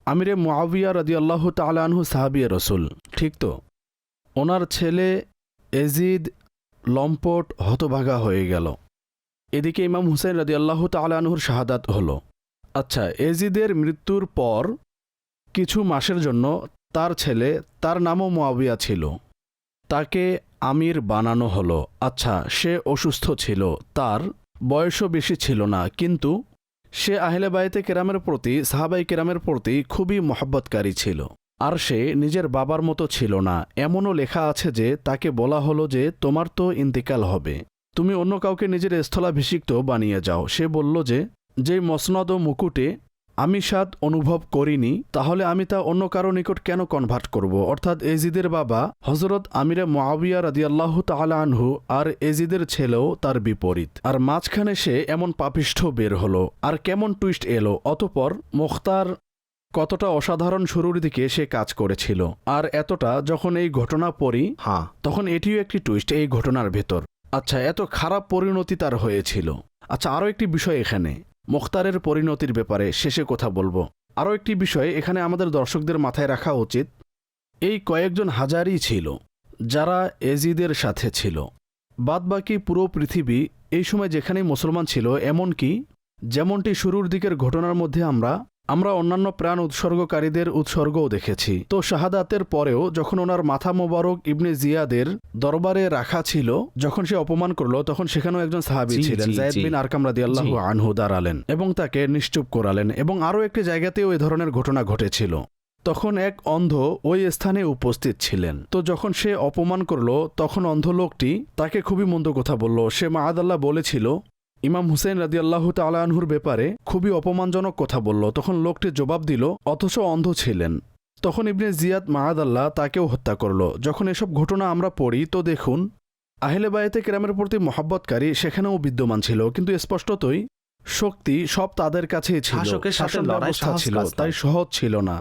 Speaker 4: আমিরে মুআবিয়া রাদিয়াল্লাহু তাআলা আনহু সাহাবিয়ে রসুল, ঠিক তো? ওনার ছেলে এজিদ লম্পট হতভাগা হয়ে গেল। এদিকে ইমাম হুসাইন রাদিয়াল্লাহু তাআলা আনহুর শাহাদাত হলো। আচ্ছা, এজিদের মৃত্যুর পর কিছু মাসের জন্য তার ছেলে, তার নামও মুআবিয়া ছিল, তাকে আমির বানানো হলো। আচ্ছা, সে অসুস্থ ছিল, তার বয়সও বেশি ছিল না, কিন্তু সে আহলে বাইতে কেরামের প্রতি, সাহাবাই কেরামের প্রতি খুবই মহব্বতকারী ছিল। আর সে নিজের বাবার মতো ছিল না। এমনও লেখা আছে যে তাকে বলা হলো যে তোমার তো ইন্তিকাল হবে, তুমি অন্য কাউকে নিজের স্থলাভিষিক্ত বানিয়ে যাও। সে বলল যে যেই মসনদ ও মুকুটে আমি স্বাদ অনুভব করিনি, তাহলে আমি তা অন্য কারো নিকট কেন কনভার্ট করব? অর্থাৎ এজিদের বাবা হজরত আমিরে মুআবিয়া রাদিয়াল্লাহু তাআলা আনহু, আর এজিদের ছেলেও তার বিপরীত। আর মাঝখানে সে এমন পাপিষ্ঠ বের হলো, আর কেমন টুইস্ট এলো। অতঃপর মুখতার কতটা অসাধারণ শুরুর দিকে সে কাজ করেছিল, আর এতটা যখন এই ঘটনা পড়ি, তখন এটিও একটি টুইস্ট এই ঘটনার ভেতর। আচ্ছা, এত খারাপ পরিণতি তার হয়েছিল। আচ্ছা, আরও একটি বিষয় এখানে মুখতারের পরিণতির ব্যাপারে শেষে কথা বলবো। আরও একটি বিষয় এখানে আমাদের দর্শকদের মাথায় রাখা উচিত, এই কয়েকজন হাজারই ছিল যারা এজিদের সাথে ছিল। বাদবাকি পুরো পৃথিবী এই সময় যেখানেই মুসলমান ছিল, এমনকি যেমনটি শুরুর দিকের ঘটনার মধ্যে আমরা অন্যান্য প্রাণ উৎসর্গকারীদের উৎসর্গও দেখেছি। তো শাহাদাতের পরেও যখন ওনার মাথা মোবারক ইবনে জিয়াদের দরবারে রাখা ছিল, যখন সে অপমান করলো, তখন সেখানেও একজন সাহাবী ছিলেন, যায়েদ বিন আরকাম রাদিয়াল্লাহু আনহু, দাঁড়ালেন এবং তাকে নিশ্চুপ করালেন। এবং আরও একটি জায়গাতেও এই ধরনের ঘটনা ঘটেছিল। তখন এক অন্ধ ওই স্থানে উপস্থিত ছিলেন। তো যখন সে অপমান করলো, তখন অন্ধ লোকটি তাকে খুবই মন্দ কথা বলল। সে মাআদাল্লাহ বলেছিল, ইমাম হুসাইন রাদিয়াল্লাহু তাআলা আনহুর ব্যাপারে খুবই অপমানজনক কথা বলল। তখন লোকটি জবাব দিল, অথচ অন্ধ ছিলেন। তখন ইবনে জিয়াদ মাআদাল্লাহ তাকেও হত্যা করল। যখন এসব ঘটনা আমরা পড়ি, তো দেখুন আহলে বায়েতে কেরামের প্রতি মহব্বতকারী সেখানেও বিদ্যমান ছিল, কিন্তু স্পষ্টতই শক্তি সব তাদের কাছেই ছিল, শাসন ব্যবস্থা ছিল, তাই সহজ ছিল না।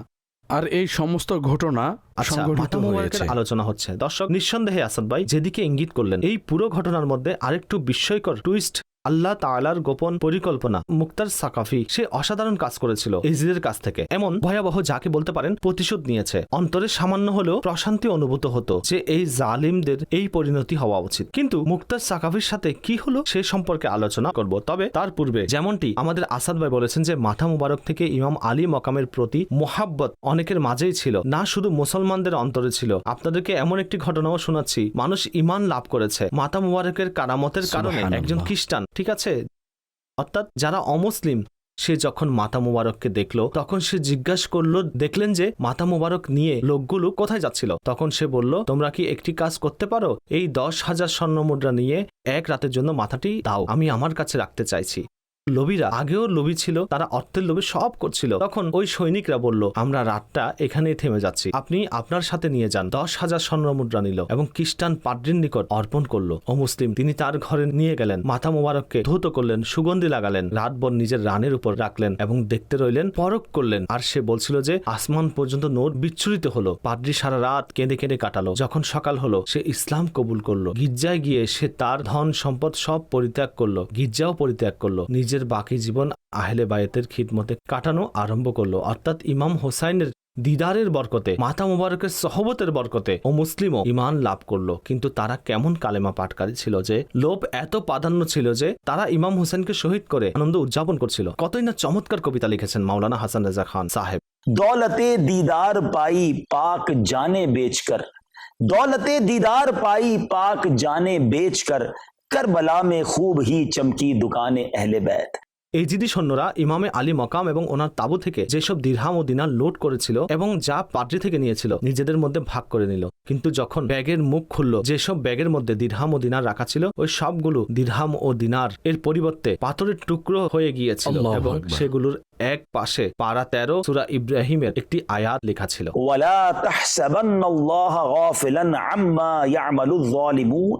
Speaker 4: আর এই সমস্ত ঘটনা সংঘটিত হয়েছে।
Speaker 2: আলোচনা হচ্ছে। দর্শক, নিঃসন্দেহে আসাদ ভাই যেদিকে ইঙ্গিত করলেন, এই পুরো ঘটনার মধ্যে আরেকটু বিস্ময়কর টুইস্ট, আল্লাহ তাআলার গোপন পরিকল্পনা। মুক্তার সাকাফি সে অসাধারণ কাজ করেছিল এজিদের কাছ থেকে, এমন ভয়াবহ যাকে বলতে পারেন প্রতিশোধ নিয়েছে। অন্তরে সামান্য হলেও প্রশান্তি অনুভূত হতো যে এই জালিমদের এই পরিণতি হওয়া উচিত। কিন্তু মুক্তার সাকাফির সাথে কি হলো সে সম্পর্কে আলোচনা করব। তবে তার পূর্বে যেমনটি আমাদের আসাদ ভাই বলেছেন যে মাথা মুবারক থেকে ইমাম আলী মকামের প্রতি মোহাব্বত অনেকের মাঝেই ছিল, না শুধু মুসলমানদের অন্তরে ছিল। আপনাদেরকে এমন একটি ঘটনাও শোনাচ্ছি, মানুষ ঈমান লাভ করেছে মাথা মুবারকের কারামতের কারণে। একজন খ্রিস্টান, ঠিক আছে, অর্থাৎ যারা অমুসলিম সে যখন মাতা মুবারককে দেখলো তখন সে জিজ্ঞাসা করলো, দেখলেন যে মাতা মুবারক নিয়ে লোকগুলো কোথায় যাচ্ছিল। তখন সে বলল, তোমরা কি একটি কাজ করতে পারো? এই 10,000 স্বর্ণ মুদ্রা নিয়ে এক রাতের জন্য মাথাটি দাও, আমি আমার কাছে রাখতে চাইছি। লোভীরা আগেও লোভী ছিল, তারা অর্থের লোভে সব করছিল। তখন ওই সৈনিকরা বলল, আমরা রাতটা এখানেই থেমে যাচ্ছি, আপনি আপনার সাথে নিয়ে যান। 10,000 স্বর্ণ মুদ্রা নিল এবং খ্রিস্টান পাদ্রীর নিকট অর্পণ করলো। অমুসলিম তিনি তার ঘরে নিয়ে গেলেন, মাথা মোবারককে ধৌত করলেন, সুগন্ধি লাগালেন, রাতভর নিজের রানের উপর রাখলেন এবং দেখতে রইলেন, পরখ করলেন। আর সে বলছিল যে আসমান পর্যন্ত নূর বিচ্ছুরিত হলো। পাদ্রী সারা রাত কেঁদে কেঁদে কাটালো। যখন সকাল হলো সে ইসলাম কবুল করলো। গির্জায় গিয়ে সে তার ধন সম্পদ সব পরিত্যাগ করলো, গির্জাও পরিত্যাগ করলো, নিজের বাকি জীবন আহলে বায়েতের খিদমতে কাটানো আরম্ভ করলো। অর্থাৎ ইমাম হোসাইনের দিদারের বরকতে, মাতা মুবারকের সহবতের বরকতে ও মুসলিমও ঈমান লাভ করলো। কিন্তু তারা কেমন কালেমা পাঠকারী ছিল যে লোভ এত প্রাধান্য ছিল যে তারা ইমাম হোসেনকে শহীদ করে আনন্দ উদযাপন করছিল। কতই না চমৎকার কবিতা লিখেছেন মাওলানা হাসান রেজা খান সাহেব।
Speaker 3: दौलते दीदार पाई पाक जाने बेचकर, दौलते दीदार पाई पाक जाने बेचकर, करबला में खूब ही चमकी दुकाने अहले बैत।
Speaker 2: এজিদি সৈন্যরা ইমামে আলী মকাম এবং ওনার তাবু থেকে যেসব দিরহাম ও দিনার লুট করেছিল এবং যা পাদ্রী থেকে নিয়েছিল নিজেদের মধ্যে ভাগ করে নিল। কিন্তু যখন ব্যাগের মুখ খুলল, যেসব ব্যাগের মধ্যে দিরহাম ও দিনার রাখা ছিল ওই সবগুলো দিরহাম ও দিনার এর পরিবর্তে পাথরের টুকরো হয়ে গিয়েছিল এবং সেগুলোর এক পাশে পারা 13 সূরা ইব্রাহিমের একটি আয়াত লেখা ছিল,
Speaker 3: ওয়ালা তাহসাবান্নাল্লাহা গাফিলান আম্মা ইয়ামালুয যালিমুন।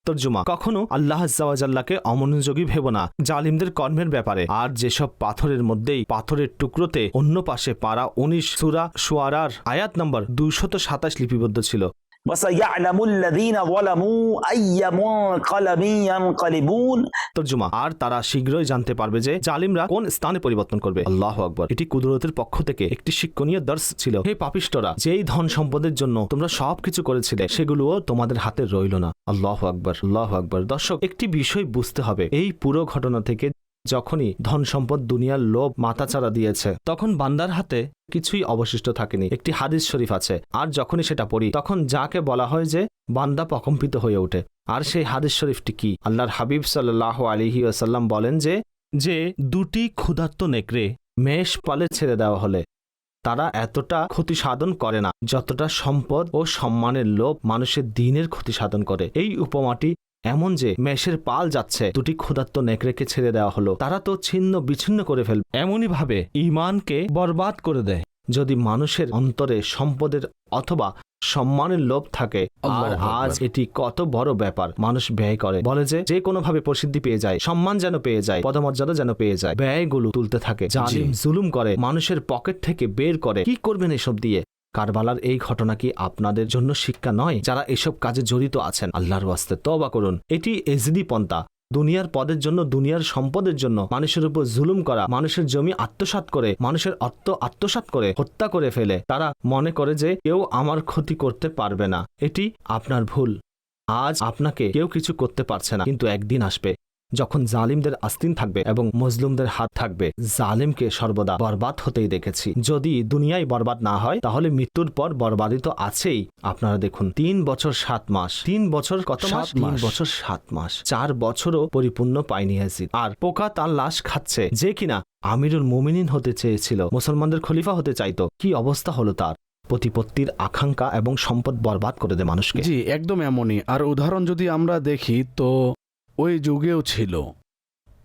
Speaker 2: তর্জমা, কখনো আল্লাহ আযজা ওয়া জাল্লাকে অমনোযোগী ভেবো না জালিমদের কর্মের ব্যাপারে। আর যেসব পাথরের মধ্যেই পাথরের টুকরোতে অন্য পাশে পারা 19 সূরা শুআরার আয়াত নম্বর 227 লিপিবদ্ধ ছিল।
Speaker 3: ওয়াসায়ালামুল্লাযীনা যালামু আইয়া মুনকালাবিন ইয়ানকালিবুন।
Speaker 2: তর্জমা, আর তারা শীঘ্রই জানতে পারবে যে জালিমরা কোন স্থানে পরিবর্তন করবে। আল্লাহু আকবার। এটি কুদরতের পক্ষ থেকে একটি শিক্ষণীয় দর্শ ছিল। হে পাপিষ্ঠরা, যেই ধন সম্পদের জন্য তোমরা সবকিছু করেছিলে সেগুলোও তোমাদের হাতে রইল না। আল্লাহু আকবার, আল্লাহু আকবার। দর্শক, একটি বিষয় বুঝতে হবে, এই পুরো ঘটনা থেকে যখনই ধন সম্পদ দুনিয়ার লোভ মাথাচাড়া দিয়েছে তখন বান্দার হাতে কিছুই অবশিষ্ট থাকেনি। একটি হাদিস শরীফ আছে, আর যখনই সেটা পড়ি তখন যাকে বলা হয় যে বান্দা প্রকম্পিত হয়ে ওঠে। আর সেই হাদিস শরীফটি কি? আল্লাহর হাবিব সাল্লাল্লাহু আলাইহি ওয়াসাল্লাম বলেন যে দুটি ক্ষুধার্ত নেকড়ে মেষ পালে ছেড়ে দেওয়া হলে তারা এতটা ক্ষতি সাধন করে না যতটা সম্পদ ও সম্মানের লোভ মানুষের দিনের ক্ষতি সাধন করে। এই উপমাটি এমন যে মেষের পাল যাচ্ছে, দুটি ক্ষুধার্ত নেকড়েকে ছেড়ে দেওয়া হলো, তারা তো ছিন্ন বিচ্ছিন্ন করে ফেলবে, এমনই ভাবে ঈমানকে বরবাদ করে দেয়। যদি মানুষের অন্তরে সম্পদের অথবা সম্মানের লোভ থাকে, আর আজ এটি কত বড় ব্যাপার, মানুষ ব্যয় করে, বলে যে কোনো ভাবে প্রসিদ্ধি পেয়ে যায়, সম্মান যেন পেয়ে যায়, পদমর্যাদা যেন পেয়ে যায়, ব্যয়গুলো তুলতে থাকে, জালিম জুলুম করে, মানুষের পকেট থেকে বের করে। কি করবেন এসব দিয়ে? কারবালার এই ঘটনা কি আপনাদের জন্য শিক্ষা নয়? যারা এসব কাজে জড়িত আছেন, আল্লাহর ওয়াস্তে তওবা করুন। এটি এজিদি পন্থা, দুনিয়ার পদের জন্য, দুনিয়ার সম্পদের জন্য মানুষের উপর জুলুম করা, মানুষের জমি আত্মসাৎ করে, মানুষের অর্থ আত্মসাৎ করে হত্যা করে ফেলে। তারা মনে করে যে কেউ আমার ক্ষতি করতে পারবে না। এটি আপনার ভুল। আজ আপনাকে কেউ কিছু করতে পারছে না, কিন্তু একদিন আসবে যখন জালিমদের আস্তিন থাকবে এবং মজলুমদের হাত থাকবে। জালিমকে সর্বদা বরবাদ হতেই দেখেছি। যদি দুনিয়ায় বরবাদ না হয় তাহলে মৃত্যুর পর বরবাদই তো আছেই। আপনারা দেখুন, 3 বছর 7 মাস, 3 বছর কত মাস? 3 বছর 7 মাস, 4 বছরও পরিপূর্ণ পায়নি ইয়াজিদ। আর পোকা তার লাশ খাচ্ছে, যে কিনা আমিরুল মুমিনিন হতে চেয়েছিল, মুসলমানদের খলিফা হতে চাইতো। কি অবস্থা হলো তার? প্রতিপত্তির আকাঙ্ক্ষা এবং সম্পদ বরবাদ করে দেয় মানুষকে।
Speaker 4: জি, একদম এমনই। আর উদাহরণ যদি আমরা দেখি তো ওই যুগেও ছিল,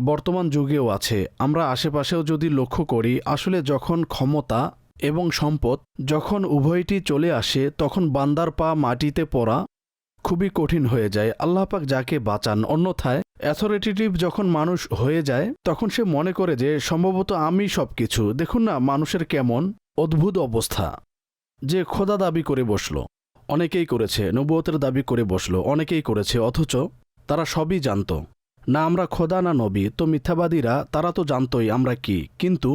Speaker 4: বর্তমান যুগেও আছে। আমরা আশেপাশেও যদি লক্ষ্য করি, আসলে যখন ক্ষমতা এবং সম্পদ যখন উভয়টি চলে আসে তখন বান্দার পা মাটিতে পড়া খুবই কঠিন হয়ে যায়। আল্লাহ পাক যাকে বাঁচান। অন্যথায় অথরিটেটিভ যখন মানুষ হয়ে যায় তখন সে মনে করে যে সম্ভবত আমি সবকিছু। দেখুন না মানুষের কেমন অদ্ভুত অবস্থা, যে খোদা দাবি করে বসলো, অনেকেই করেছে, নবুয়তের দাবি করে বসলো, অনেকেই করেছে, অথচ তারা সবই জানত না আমরা খোদা না নবী। তো মিথ্যাবাদীরা তারা তো জানতই আমরা কি। কিন্তু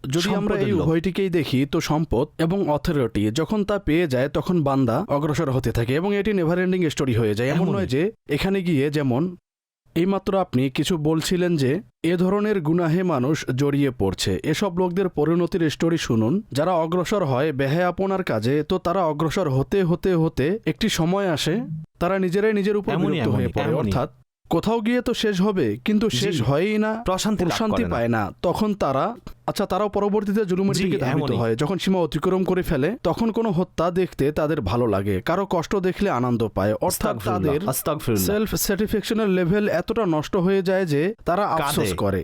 Speaker 4: যদি আমরা এই উভয়টিকেই দেখি তো সম্পদ এবং অথরিটি যখন তা পেয়ে যায় তখন বান্দা অগ্রসর হতে থাকে এবং এটি নেভার এন্ডিং স্টোরি হয়ে যায়। এমন নয় যে এখানে গিয়ে, যেমন এইমাত্র আপনি কিছু বলছিলেন যে এ ধরনের গুনাহে মানুষ জড়িয়ে পড়ছে, এসব লোকদের পরিণতির স্টোরি শুনুন। যারা অগ্রসর হয় বেহায়াপনার কাজে, তো তারা অগ্রসর হতে হতে হতে একটি সময় আসে তারা নিজেরাই নিজের উপর বিরক্ত হয়ে পড়ে। অর্থাৎ কোথাও গিয়ে তো শেষ হবে, কিন্তু শেষ
Speaker 2: জি।
Speaker 4: হয়ই না,
Speaker 2: প্রশান্তি লাভ
Speaker 4: প্রশান্তি
Speaker 2: করে না।
Speaker 4: পায় না। তখন তারাও পরবর্তীতে জুলুমের
Speaker 2: জি,
Speaker 4: দিকে ধাবিত
Speaker 2: এমনই।
Speaker 4: হয়। যখন সীমা অতিক্রম করে ফেলে তখন কোনো হত্যা দেখতে তাদের ভালো লাগে, কারো কষ্ট দেখলে আনন্দ পায়। অর্থাৎ তাদের
Speaker 2: আস্তাগফিরুল্লাহ।
Speaker 4: সেলফ স্যাটিসফ্যাকশনের লেভেল এতটা নষ্ট হয়ে যায় যে তারা আফসোস
Speaker 2: কাঁদে।
Speaker 4: করে,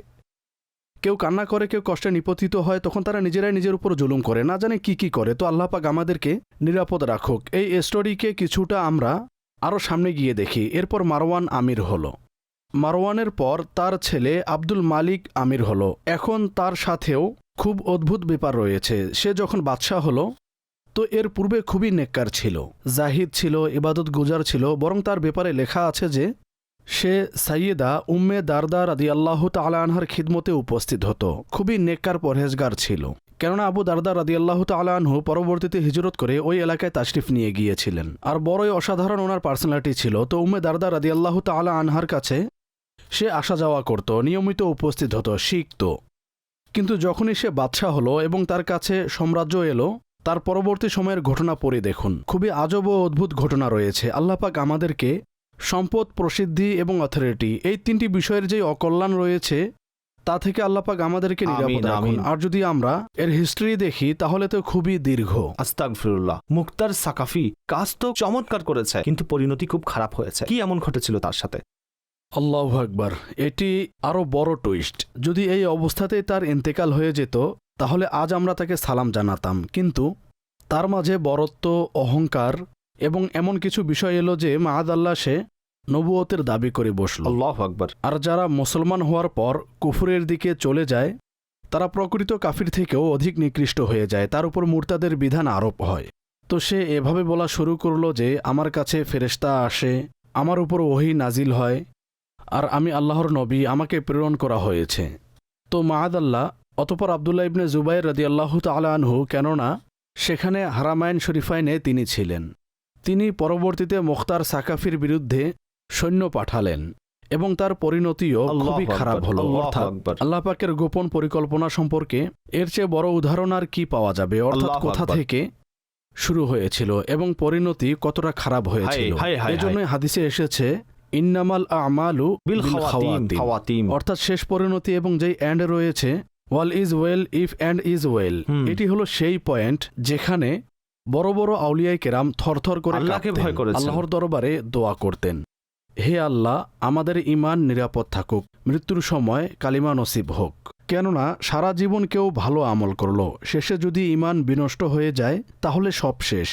Speaker 4: কেউ কান্না করে, কেউ কষ্টে নিপতিত হয়। তখন তারা নিজেরাই নিজের উপর জুলুম করে, না জানে কি করে। তো আল্লাহ পাক আমাদেরকে নিরাপদ রাখুক। এই স্টোরিকে কিছুটা আমরা আরও সামনে গিয়ে দেখি। এরপর মারওয়ান আমির হলো। মারওয়ানের পর তার ছেলে আব্দুল মালিক আমির হলো। এখন তার সাথেও খুব অদ্ভুত ব্যাপার রয়েছে। সে যখন বাদশাহ হলো তো এর পূর্বে খুবই নেককার ছিল, জাহিদ ছিল, ইবাদত গুজার ছিল। বরং তার ব্যাপারে লেখা আছে যে সে সাইয়েদা উম্মে দারদা রাদিয়াল্লাহু তাআলা আনহার খিদমতে উপস্থিত হতো। খুবই নেককার পরহেজগার ছিল, কেননা আবু দারদা রাদিয়াল্লাহু তাআলা আনহু পরবর্তীতে হিজরত করে ওই এলাকায় তাশরিফ নিয়ে গিয়েছিলেন। আর বড়ই অসাধারণ ওনার পার্সোনালিটি ছিল। তো উম্মে দারদা রাদিয়াল্লাহু তাআলা আনহার কাছে সে আসা যাওয়া করত, নিয়মিত উপস্থিত হতো, শিখত। কিন্তু যখনই সে বাদশাহ হলো এবং তার কাছে সাম্রাজ্য এলো, তার পরবর্তী সময়ের ঘটনা পড়ে দেখুন। খুবই আজব ও অদ্ভুত ঘটনা রয়েছে। আল্লাহ পাক আমাদেরকে সম্পদ, প্রসিদ্ধি এবং অথরিটি, এই তিনটি বিষয়ের যে অকল্যাণ রয়েছে তা থেকে আল্লাহ পাক আমাদেরকে নিরাপদ
Speaker 2: আমিন,
Speaker 4: রাখুন।
Speaker 2: আমিন।
Speaker 4: আর যদি আমরা এর হিস্ট্রি দেখি তাহলে তো খুবই দীর্ঘ।
Speaker 2: আস্তাগফিরুল্লাহ। মুক্তার সাকাফি কাজ তো চমৎকার করেছে, কিন্তু পরিণতি খুব খারাপ হয়েছে। কি এমন ঘটেছিল তার সাথে?
Speaker 4: আল্লাহু আকবার, এটি আরও বড় টুইস্ট। যদি এই অবস্থাতেই তার ইন্তেকাল হয়ে যেত তাহলে আজ আমরা তাকে সালাম জানাতাম। কিন্তু তার মাঝে বরত্ব, অহংকার এবং এমন কিছু বিষয় এলো যে মাআদাল্লাহ সে নবুয়তের দাবি করে বসল।
Speaker 2: আল্লাহু আকবার।
Speaker 4: আর যারা মুসলমান হওয়ার পর কুফরের দিকে চলে যায় তারা প্রকৃত কাফির থেকেও অধিক নিকৃষ্ট হয়ে যায়, তার উপর মুরতাদের বিধান আরোপ হয়। তো সে এভাবে বলা শুরু করলো যে আমার কাছে ফেরেশতা আসে, আমার উপর ওহী নাজিল হয়, আর আমি আল্লাহর নবী, আমাকে প্রেরণ করা হয়েছে। তো মাআদাল্লাহ অতপর আবদুল্লাহ ইবনে জুবাইর রাদিয়াল্লাহু তাআলা আনহু, কেননা সেখানে হারামাইন শরীফাইনে তিনি ছিলেন, তিনি পরবর্তীতে মুখতার সাকাফির বিরুদ্ধে সৈন্য পাঠালেন এবং তার পরিণতিও খুবই খারাপ হলো। অর্থাৎ আল্লাহ পাকের গোপন পরিকল্পনা সম্পর্কে এর চেয়ে বড় উদাহরণ আর কি পাওয়া যাবে? অর্থাৎ কোথা থেকে শুরু হয়েছিল এবং পরিণতি কতটা খারাপ হয়েছিল। এজন্যই হাদিসে এসেছে ইন্নামাল আমালু বিল খাওয়াতিম, অর্থাৎ শেষ পরিণতি এবং যেই এন্ড রয়েছে, all is well if end is well. এটি হলো সেই পয়েন্ট যেখানে বড় বড় আউলিয়ায়ে কেরাম থরথর করে
Speaker 2: আল্লাহকে ভয় করেছেন,
Speaker 4: আল্লাহর দরবারে দোয়া করতেন, হে আল্লাহ আমাদের ঈমান নিরাপদ থাকুক, মৃত্যুর সময় কালিমা নসিব হোক। কেননা সারা জীবন কেউ ভালো আমল করলো, শেষে যদি ঈমান বিনষ্ট হয়ে যায় তাহলে সব শেষ।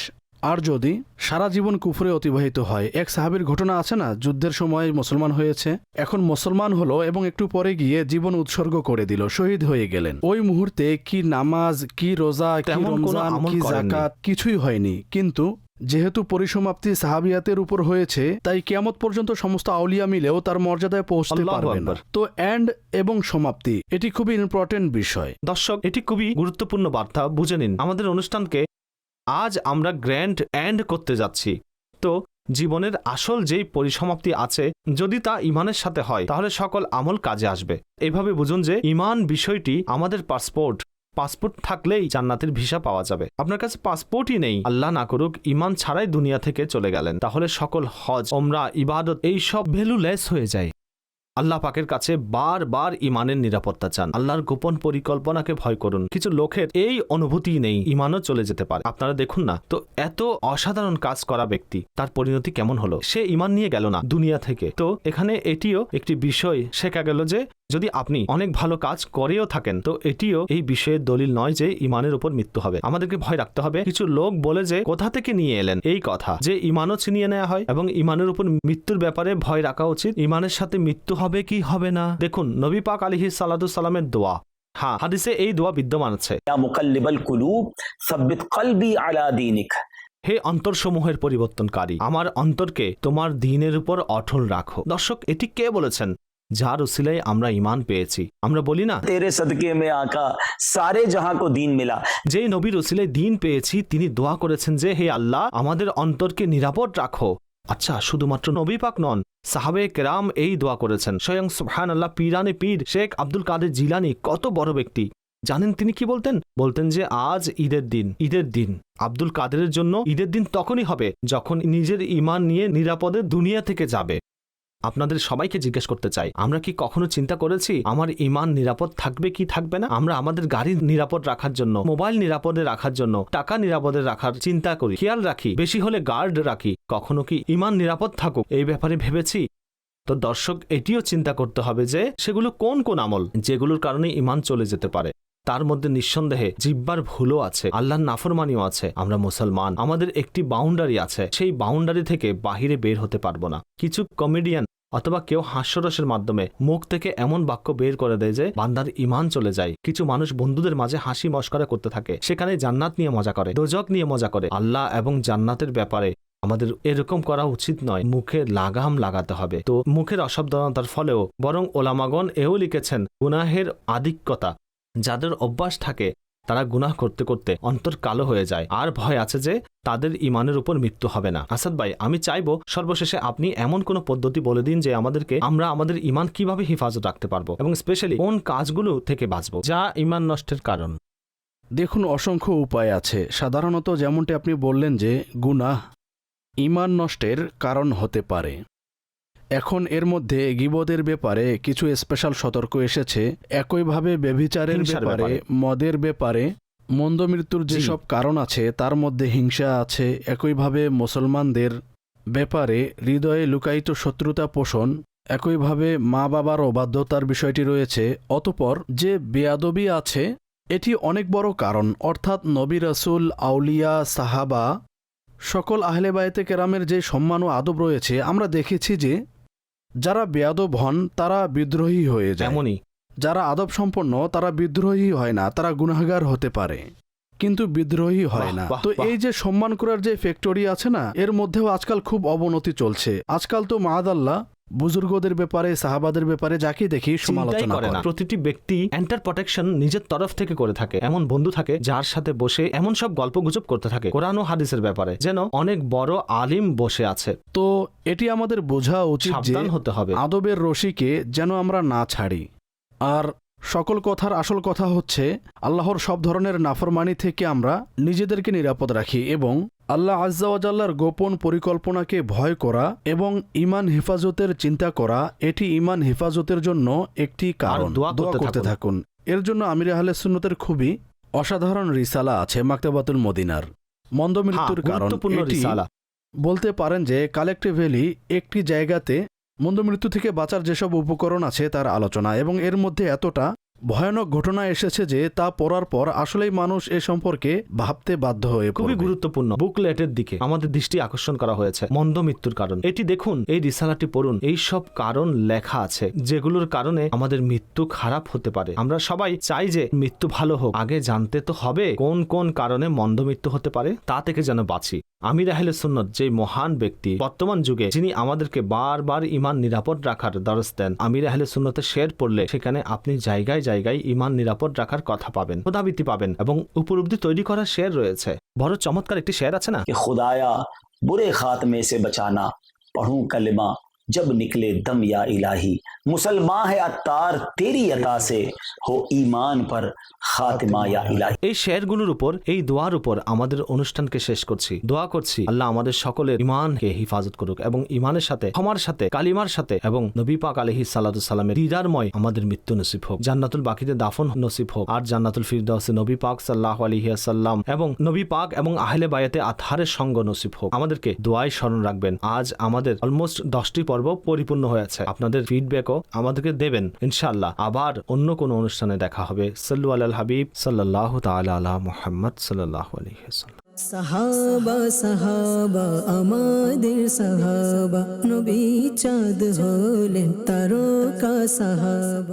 Speaker 4: আর যদি সারা জীবন কুফরে অতিবাহিত হয়, এক সাহাবীর ঘটনা আছে না, যুদ্ধের সময় মুসলমান হয়েছে, এখন মুসলমান হলো এবং একটু পরে গিয়ে জীবন উৎসর্গ করে দিল, শহীদ হয়ে গেলেন। ওই মুহূর্তে কি নামাজ, কি রোজা, কি রমজান, কি যাকাত কিছুই হয়নি, কিন্তু যেহেতু পরিসমাপ্তি সাহাবিয়াতের উপর হয়েছে তাই কিয়ামত পর্যন্ত সমস্ত আউলিয়া মিলেও তার মর্যাদায় পৌঁছতে পারবে না। তো এন্ড এবং সমাপ্তি এটি খুবই ইম্পর্টেন্ট বিষয়।
Speaker 2: দর্শক, এটি খুবই গুরুত্বপূর্ণ বার্তা, বুঝে নিন। আমাদের অনুষ্ঠানকে আজ আমরা গ্র্যান্ড এন্ড করতে যাচ্ছি। তো জীবনের আসল যেই পরিসমাপ্তি আছে, যদি তা ইমানের সাথে হয় তাহলে সকল আমল কাজে আসবে। এইভাবে বুঝুন যে ইমান বিষয়টি আমাদের পাসপোর্ট থাকলেই জান্নাতের ভিসা পাওয়া যাবে। আপনার কাছে পাসপোর্টই নেই, আল্লাহ না করুক ইমান ছাড়াই দুনিয়া থেকে চলে গেলেন, তাহলে সকল হজ, ওমরা, ইবাদত এই সব ভ্যালুলেস হয়ে যায়। আল্লাহ পাকের কাছে বারবার ইমানের নিরাপত্তা চান, আল্লাহর গোপন পরিকল্পনাকে ভয় করুন। কিছু লোকের এই অনুভূতি নেই, ইমানও চলে যেতে পারে। আপনারা দেখুন না তো, এত অসাধারণ কাজ করা ব্যক্তি তার পরিণতি কেমন হলো? সে ইমান নিয়ে গেল না দুনিয়া থেকে। তো এখানে এটিও একটি বিষয় শেখা গেল যে যদি আপনি অনেক ভালো কাজ করেও থাকেন তো এটিও এই বিষয়ের দলিল নয় যে ইমানের উপর মৃত্যু হবে। আমাদেরকে ভয় রাখতে হবে। কিছু লোক বলে যে কোথা থেকে নিয়ে এলেন এই কথা, যে ইমানও ছিনিয়ে নেওয়া হয় এবং ইমানের উপর মৃত্যুর ব্যাপারে ভয় রাখা উচিত। ইমানের সাথে মৃত্যু হবে কি হবে না, দেখুন নবী পাক আলাইহিস সালাতু সালামের দোয়া, হ্যাঁ হাদিসে এই দোয়া বিদ্যমান আছে,
Speaker 3: ইয়া মুকাল্লিবাল কুলুব সাব্বিত কলবি আলা দীনিক।
Speaker 2: হে অন্তরসমূহের পরিবর্তনকারী, আমার অন্তরকে তোমার দ্বীনের উপর অটল রাখো। দর্শক, এটি কে বলেছেন? যার উসিলায় আমরা ঈমান পেয়েছি। আমরা বলি না
Speaker 3: তেরে সদকে মে আকা সারে জাহাঁ কো দ্বীন মিলা।
Speaker 2: যেই নবীর উসিলায় দ্বীন পেয়েছি তিনি দোয়া করেছেন যে হে আল্লাহ আমাদের অন্তরকে নিরাপদ রাখো। আচ্ছা, শুধুমাত্র নবী পাক নন, সাহাবে কেরাম এই দোয়া করেছেন। স্বয়ং সুবহানাল্লাহ পীরানে পীর শেখ আব্দুল কাদের জিলানী, কত বড় ব্যক্তি, জানেন তিনি কি বলতেন? বলতেন যে আজ ঈদের দিন আব্দুল কাদেরের জন্য ঈদের দিন তখনই হবে যখন নিজের ঈমান নিয়ে নিরাপদে দুনিয়া থেকে যাবে। আপনাদের সবাইকে জিজ্ঞেস করতে চাই, আমরা কি কখনো চিন্তা করেছি আমার ঈমান নিরাপদ থাকবে কি থাকবে না? আমরা আমাদের গাড়ি নিরাপদ রাখার জন্য, মোবাইল নিরাপদে রাখার জন্য, টাকা নিরাপদে রাখার চিন্তা করি, খেয়াল রাখি, বেশি হলে গার্ড রাখি। কখনো কি ঈমান নিরাপদ থাকুক এই ব্যাপারে ভেবেছি? তো দর্শক, এটিও চিন্তা করতে হবে যে সেগুলো কোন কোন আমল যেগুলোর কারণে ঈমান চলে যেতে পারে। তার মধ্যে নিঃসন্দেহে জিহ্বার ভুলও আছে, আল্লাহর নাফরমানিও আছে। আমরা মুসলমান, আমাদের একটি বাউন্ডারি আছে, সেই বাউন্ডারি থেকে বাহিরে বের হতে পারবো না। কিছু কমেডিয়ান অথবা কেউ হাস্যরসের মাধ্যমে মুখ থেকে এমন বাক্য বের করে দেয় যে বান্দার ঈমান চলে যায়। কিছু মানুষ বন্ধুদের মাঝে হাসি মশকরা করতে থাকে, সেখানে জান্নাত নিয়ে মজা করে, দোজক নিয়ে মজা করে। আল্লাহ এবং জান্নাতের ব্যাপারে আমাদের এরকম করা উচিত নয়, মুখে লাগাম লাগাতে হবে। তো মুখের অসাবধানতার ফলেও বরং ওলামাগণ এও লিখেছেন, গুনাহের আধিক্যতা যাদের অভ্যাস থাকে তারা গুনাহ করতে করতে অন্তর কালো হয়ে যায়, আর ভয় আছে যে তাদের ঈমানের উপর মৃত্যু হবে না। আসাদ ভাই, আমি চাইবো সর্বশেষে আপনি এমন কোন পদ্ধতি বলে দিন যে আমরা আমাদের ঈমান কিভাবে হিফাজত রাখতে পারবো, এবং স্পেশালি কোন কাজগুলো থেকে বাঁচবো যা ঈমান নষ্টের কারণ।
Speaker 4: দেখুন, অসংখ্য উপায় আছে। সাধারণত যেমনটি আপনি বললেন যে গুনাহ ঈমান নষ্টের কারণ হতে পারে। এখন এর মধ্যে গীবতের ব্যাপারে কিছু স্পেশাল সতর্ক এসেছে, একইভাবে ব্যভিচারের ব্যাপারে, মদের ব্যাপারে, মন্দ মৃত্যুর যেসব কারণ আছে তার মধ্যে হিংসা আছে। একইভাবে মুসলমানদের ব্যাপারে হৃদয়ে লুকায়িত শত্রুতা পোষণ, একইভাবে মা বাবার অবাধ্যতার বিষয়টি রয়েছে। অতঃপর যে বেয়াদবি আছে এটি অনেক বড় কারণ, অর্থাৎ নবী রাসূল, আউলিয়া, সাহাবা, সকল আহলে বায়তে কেরামের যে সম্মান ও আদব রয়েছে, আমরা দেখেছি যে যারা বেয়াদব হন তারা বিদ্রোহী হয়ে যায়,
Speaker 2: এমনই
Speaker 4: যারা আদব সম্পন্ন তারা বিদ্রোহী হয় না, তারা গুনাহগার হতে পারে কিন্তু বিদ্রোহী হয় না। তো এই যে সম্মান করার যে ফ্যাক্টরি আছে না, এর মধ্যেও আজকাল খুব অবনতি চলছে। আজকাল তো মাআদাল্লাহ বুজুর্গদের ব্যাপারে, সাহাবাদের ব্যাপারে যাকে দেখি সমালোচনা করে না।
Speaker 2: প্রতিটি ব্যক্তি এন্টার প্রোটেকশন নিজের তরফ থেকে করে থাকে। এমন বন্ধু থাকে যার সাথে বসে এমন সব গল্পগুজব করতে থাকে কোরআন ও হাদিসের ব্যাপারে, যেন অনেক বড় আলিম বসে আছে।
Speaker 4: তো এটি আমাদের বোঝা উচিত যে
Speaker 2: সাবধান হতে হবে,
Speaker 4: আদবের রশিকে যেন আমরা না ছাড়ি। আর সকল কথার আসল কথা হচ্ছে আল্লাহর সব ধরনের নাফরমানি থেকে আমরা নিজেদেরকে নিরাপদ রাখি এবং আল্লাহ আজ্জা ওয়া জাল্লার গোপন পরিকল্পনাকে ভয় করা এবং ঈমান হেফাজতের চিন্তা করা, এটি ঈমান হেফাজতের জন্য একটি কারণ। দোয়া করতে থাকুন। এর জন্য আমির আহলে সুন্নতের খুবই অসাধারণ রিসালা আছে, মাকতাবাতুল মদিনার। মন্দ মৃত্যুর কারণ এটি বলতে পারেন যে কালেক্টিভলি একটি জায়গাতে মন্দ মৃত্যু থেকে বাঁচার যেসব উপকরণ আছে তার আলোচনা, এবং এর মধ্যে এতটা ভয়ানক ঘটনা এসেছে যে তা পড়ার পর আসলেই মানুষ এ সম্পর্কে ভাবতে বাধ্য হয়ে পড়বে।
Speaker 2: খুবই গুরুত্বপূর্ণ বুকলেটের দিকে আমাদের দৃষ্টি আকর্ষণ করা হয়েছে, মন্দ মৃত্যুর কারণ। এটি দেখুন, এই রিসালাটি পড়ুন, এই সব কারণ লেখা আছে যেগুলোর কারণে আমাদের মৃত্যু খারাপ হতে পারে। আমরা সবাই চাই যে মৃত্যু ভালো হোক, আগে জানতে তো হবে কোন কোন কারণে মন্দ মৃত্যু হতে পারে, তা থেকে যেন বাঁচি। আমির আহলে সুন্নাত যে মহান ব্যক্তি বর্তমান যুগে, যিনি আমাদেরকে বারবার ঈমান নিরাপদ রাখার দরস দেন, আমির আহলে সুন্নাতের শের পড়লে সেখানে আপনি জায়গায় জায়গায় ঈমান নিরাপদ রাখার কথা পাবেন, খোদাবৃত্তি পাবেন, এবং উপলব্ধি তৈরি করার শের রয়েছে। বড় চমৎকার একটি শের আছে না,
Speaker 3: खुदाया बुरे खात्मे से बचाना, पढ़ूं कलिमा जब निकले दम या इलाही, मुसलमान है अत्तार तेरी अता से, हो ईमान पर खातिमा या इलाही।
Speaker 2: এই শেরগুলোর উপর, এই দোয়ার উপর আমাদের অনুষ্ঠানকে শেষ করছি। দোয়া করছি আল্লাহ আমাদের সকলের ঈমানকে হিফাজত করুক এবং ঈমানের সাথে, ক্ষমার সাথে, কালিমার সাথে এবং নবী পাক আলাইহিস সালাতু সালামের দিদারময় আমাদের মৃত্যু নসিব হোক, জান্নাতুল বাকিতে দাফন নসিব হোক, আর জান্নাতুল ফিরদাউসে নবী পাক সাল্লাল্লাহু আলাইহি ওয়াসাল্লাম এবং নবী পাক এবং আহলে বায়াতে আতহারের সঙ্গ নসিব হোক। আমাদেরকে দোয়ায় স্মরণ রাখবেন। আজ আমাদের অলমোস্ট 10টি পর্ব পরিপূর্ণ হয়েছে। আপনাদের ফিডব্যাকও আমাদেরকে দেবেন ইনশাআল্লাহ। আবার অন্য কোনো অনুষ্ঠানে দেখা হবে। সাল্লু আলাল হাবিব সাল্লাল্লাহু তাআলা আলা মুহাম্মদ সাল্লাল্লাহু আলাইহি ওয়াসাল্লাম।
Speaker 1: সাহাবা সাহাবা আমাদের সাহাবা, নবী চাঁদ হলেন তারকা সাহাবা।